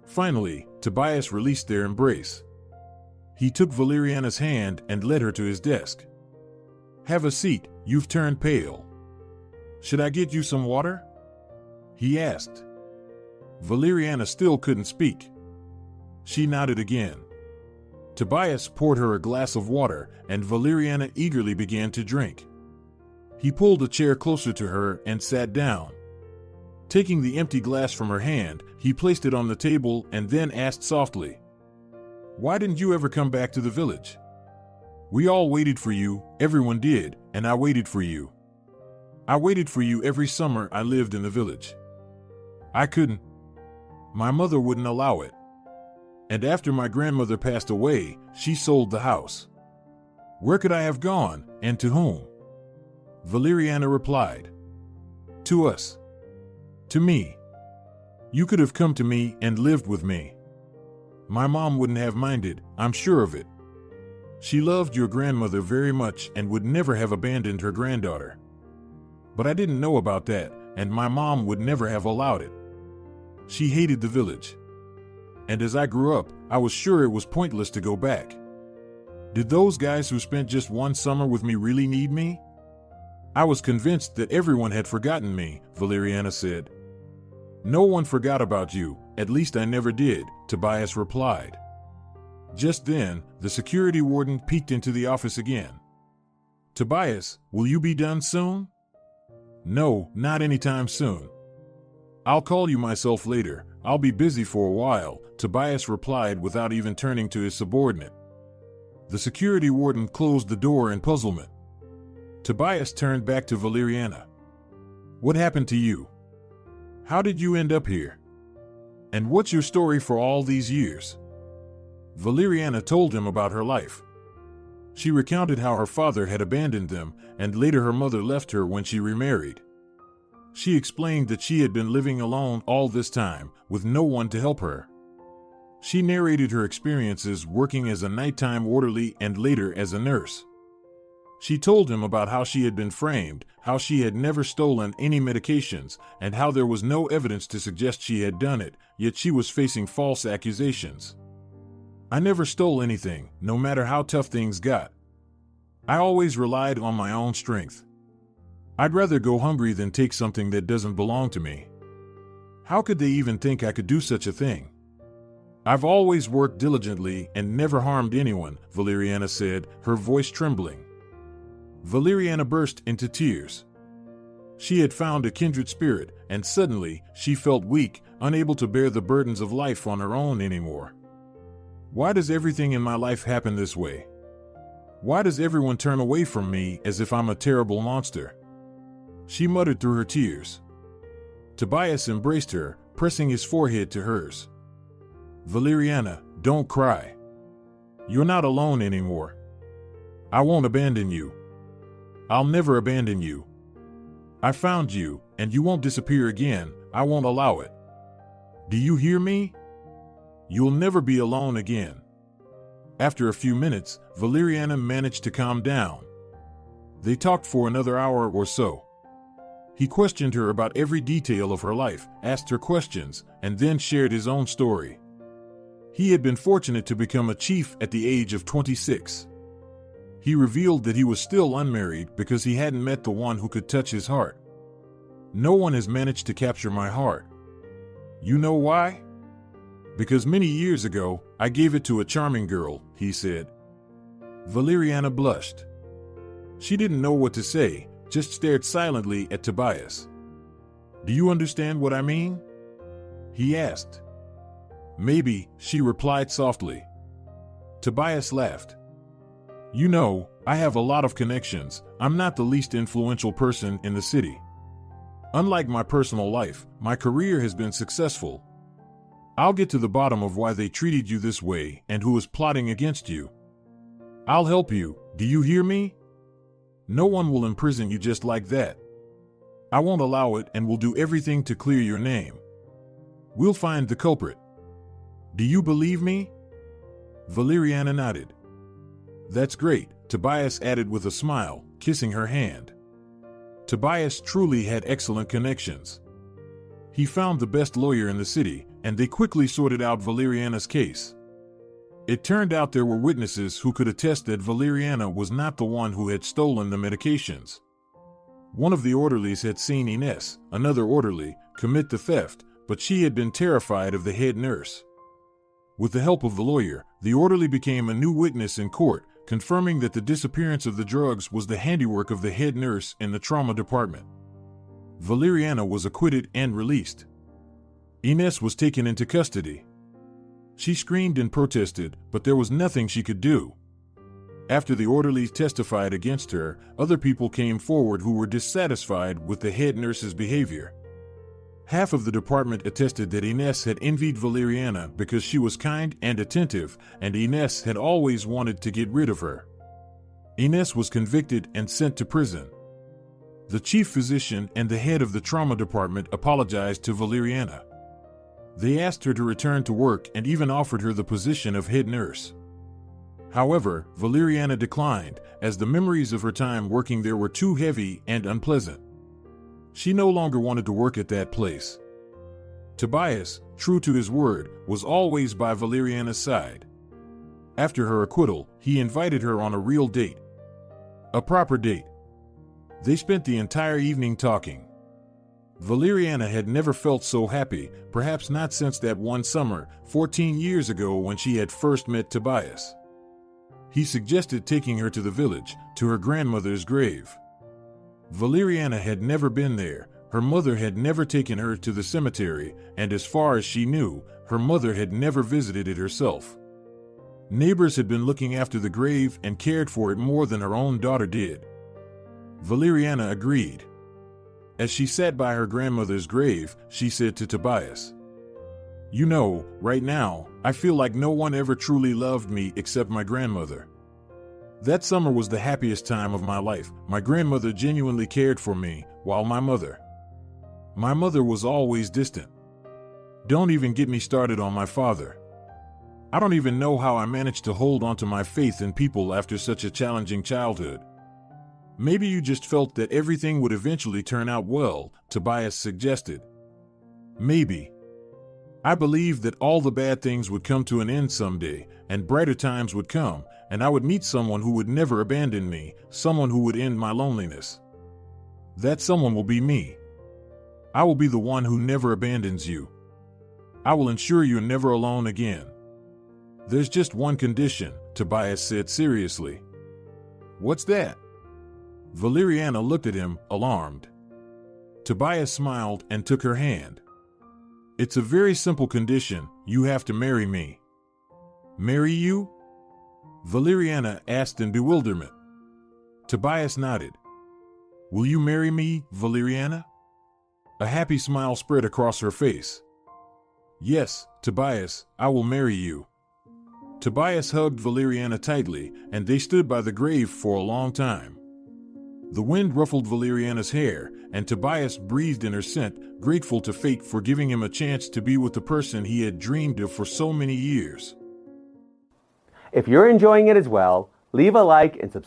Finally, Tobias released their embrace. He took Valeriana's hand and led her to his desk. "Have a seat, you've turned pale. Should I get you some water?" he asked. Valeriana still couldn't speak. She nodded again. Tobias poured her a glass of water, and Valeriana eagerly began to drink. He pulled a chair closer to her and sat down. Taking the empty glass from her hand, he placed it on the table and then asked softly, "Why didn't you ever come back to the village? We all waited for you, everyone did, and I waited for you. I waited for you every summer I lived in the village. I couldn't. My mother wouldn't allow it. And after my grandmother passed away, she sold the house. Where could I have gone, and to whom?" Valeriana replied, "To us. To me. You could have come to me and lived with me. My mom wouldn't have minded, I'm sure of it. She loved your grandmother very much and would never have abandoned her granddaughter. But I didn't know about that, and my mom would never have allowed it. She hated the village. And as I grew up, I was sure it was pointless to go back. Did those guys who spent just one summer with me really need me? I was convinced that everyone had forgotten me," Valeriana said. "No one forgot about you, at least I never did," Tobias replied. Just then, the security warden peeked into the office again. "Tobias, will you be done soon?" "No, not anytime soon. I'll call you myself later. I'll be busy for a while," Tobias replied without even turning to his subordinate. The security warden closed the door in puzzlement. Tobias turned back to Valeriana. "What happened to you? How did you end up here? And what's your story for all these years?" Valeriana told him about her life. She recounted how her father had abandoned them, and later her mother left her when she remarried. She explained that she had been living alone all this time, with no one to help her. She narrated her experiences working as a nighttime orderly and later as a nurse. She told him about how she had been framed, how she had never stolen any medications, and how there was no evidence to suggest she had done it, yet she was facing false accusations. "I never stole anything, no matter how tough things got. I always relied on my own strength. I'd rather go hungry than take something that doesn't belong to me. How could they even think I could do such a thing? I've always worked diligently and never harmed anyone," Valeriana said, her voice trembling. Valeriana burst into tears. She had found a kindred spirit, and suddenly she felt weak, unable to bear the burdens of life on her own anymore. "Why does everything in my life happen this way? Why does everyone turn away from me as if I'm a terrible monster?" she muttered through her tears. Tobias embraced her, pressing his forehead to hers. "Valeriana, don't cry. You're not alone anymore. I won't abandon you. I'll never abandon you. I found you, and you won't disappear again. I won't allow it. Do you hear me? You'll never be alone again." After a few minutes, Valeriana managed to calm down. They talked for another hour or so. He questioned her about every detail of her life, asked her questions, and then shared his own story. He had been fortunate to become a chief at the age of 26. He revealed that he was still unmarried because he hadn't met the one who could touch his heart. "No one has managed to capture my heart. You know why? Because many years ago, I gave it to a charming girl," he said. Valeriana blushed. She didn't know what to say, just stared silently at Tobias. "Do you understand what I mean?" he asked. "Maybe," she replied softly. Tobias laughed. "You know, I have a lot of connections. I'm not the least influential person in the city. Unlike my personal life, my career has been successful. I'll get to the bottom of why they treated you this way and who is plotting against you. I'll help you, do you hear me? No one will imprison you just like that. I won't allow it and will do everything to clear your name. We'll find the culprit. Do you believe me?" Valeriana nodded. "That's great," Tobias added with a smile, kissing her hand. Tobias truly had excellent connections. He found the best lawyer in the city, and they quickly sorted out Valeriana's case. It turned out there were witnesses who could attest that Valeriana was not the one who had stolen the medications. One of the orderlies had seen Ines, another orderly, commit the theft, but she had been terrified of the head nurse. With the help of the lawyer, the orderly became a new witness in court, confirming that the disappearance of the drugs was the handiwork of the head nurse in the trauma department. Valeriana was acquitted and released. Ines was taken into custody. She screamed and protested, but there was nothing she could do. After the orderlies testified against her, other people came forward who were dissatisfied with the head nurse's behavior. Half of the department attested that Ines had envied Valeriana because she was kind and attentive, and Ines had always wanted to get rid of her. Ines was convicted and sent to prison. The chief physician and the head of the trauma department apologized to Valeriana. They asked her to return to work and even offered her the position of head nurse. However, Valeriana declined, as the memories of her time working there were too heavy and unpleasant. She no longer wanted to work at that place. Tobias, true to his word, was always by Valeriana's side. After her acquittal, he invited her on a real date. A proper date. They spent the entire evening talking. Valeriana had never felt so happy, perhaps not since that one summer, 14 years ago when she had first met Tobias. He suggested taking her to the village, to her grandmother's grave. Valeriana had never been there, her mother had never taken her to the cemetery, and as far as she knew, her mother had never visited it herself. Neighbors had been looking after the grave and cared for it more than her own daughter did. Valeriana agreed. As she sat by her grandmother's grave, she said to Tobias, "You know, right now, I feel like no one ever truly loved me except my grandmother. That summer was the happiest time of my life. My grandmother genuinely cared for me, while my mother was always distant. Don't even get me started on my father. I don't even know how I managed to hold on to my faith in people after such a challenging childhood." "Maybe you just felt that everything would eventually turn out well," Tobias suggested. "Maybe. I believed that all the bad things would come to an end someday, and brighter times would come, and I would meet someone who would never abandon me, someone who would end my loneliness. That someone will be me. I will be the one who never abandons you. I will ensure you're never alone again. There's just one condition," Tobias said seriously. "What's that?" Valeriana looked at him, alarmed. Tobias smiled and took her hand. "It's a very simple condition. You have to marry me." "Marry you?" Valeriana asked in bewilderment. Tobias nodded. "Will you marry me, Valeriana?" A happy smile spread across her face. "Yes, Tobias, I will marry you." Tobias hugged Valeriana tightly, and they stood by the grave for a long time. The wind ruffled Valeriana's hair, and Tobias breathed in her scent, grateful to fate for giving him a chance to be with the person he had dreamed of for so many years. If you're enjoying it as well, leave a like and subscribe.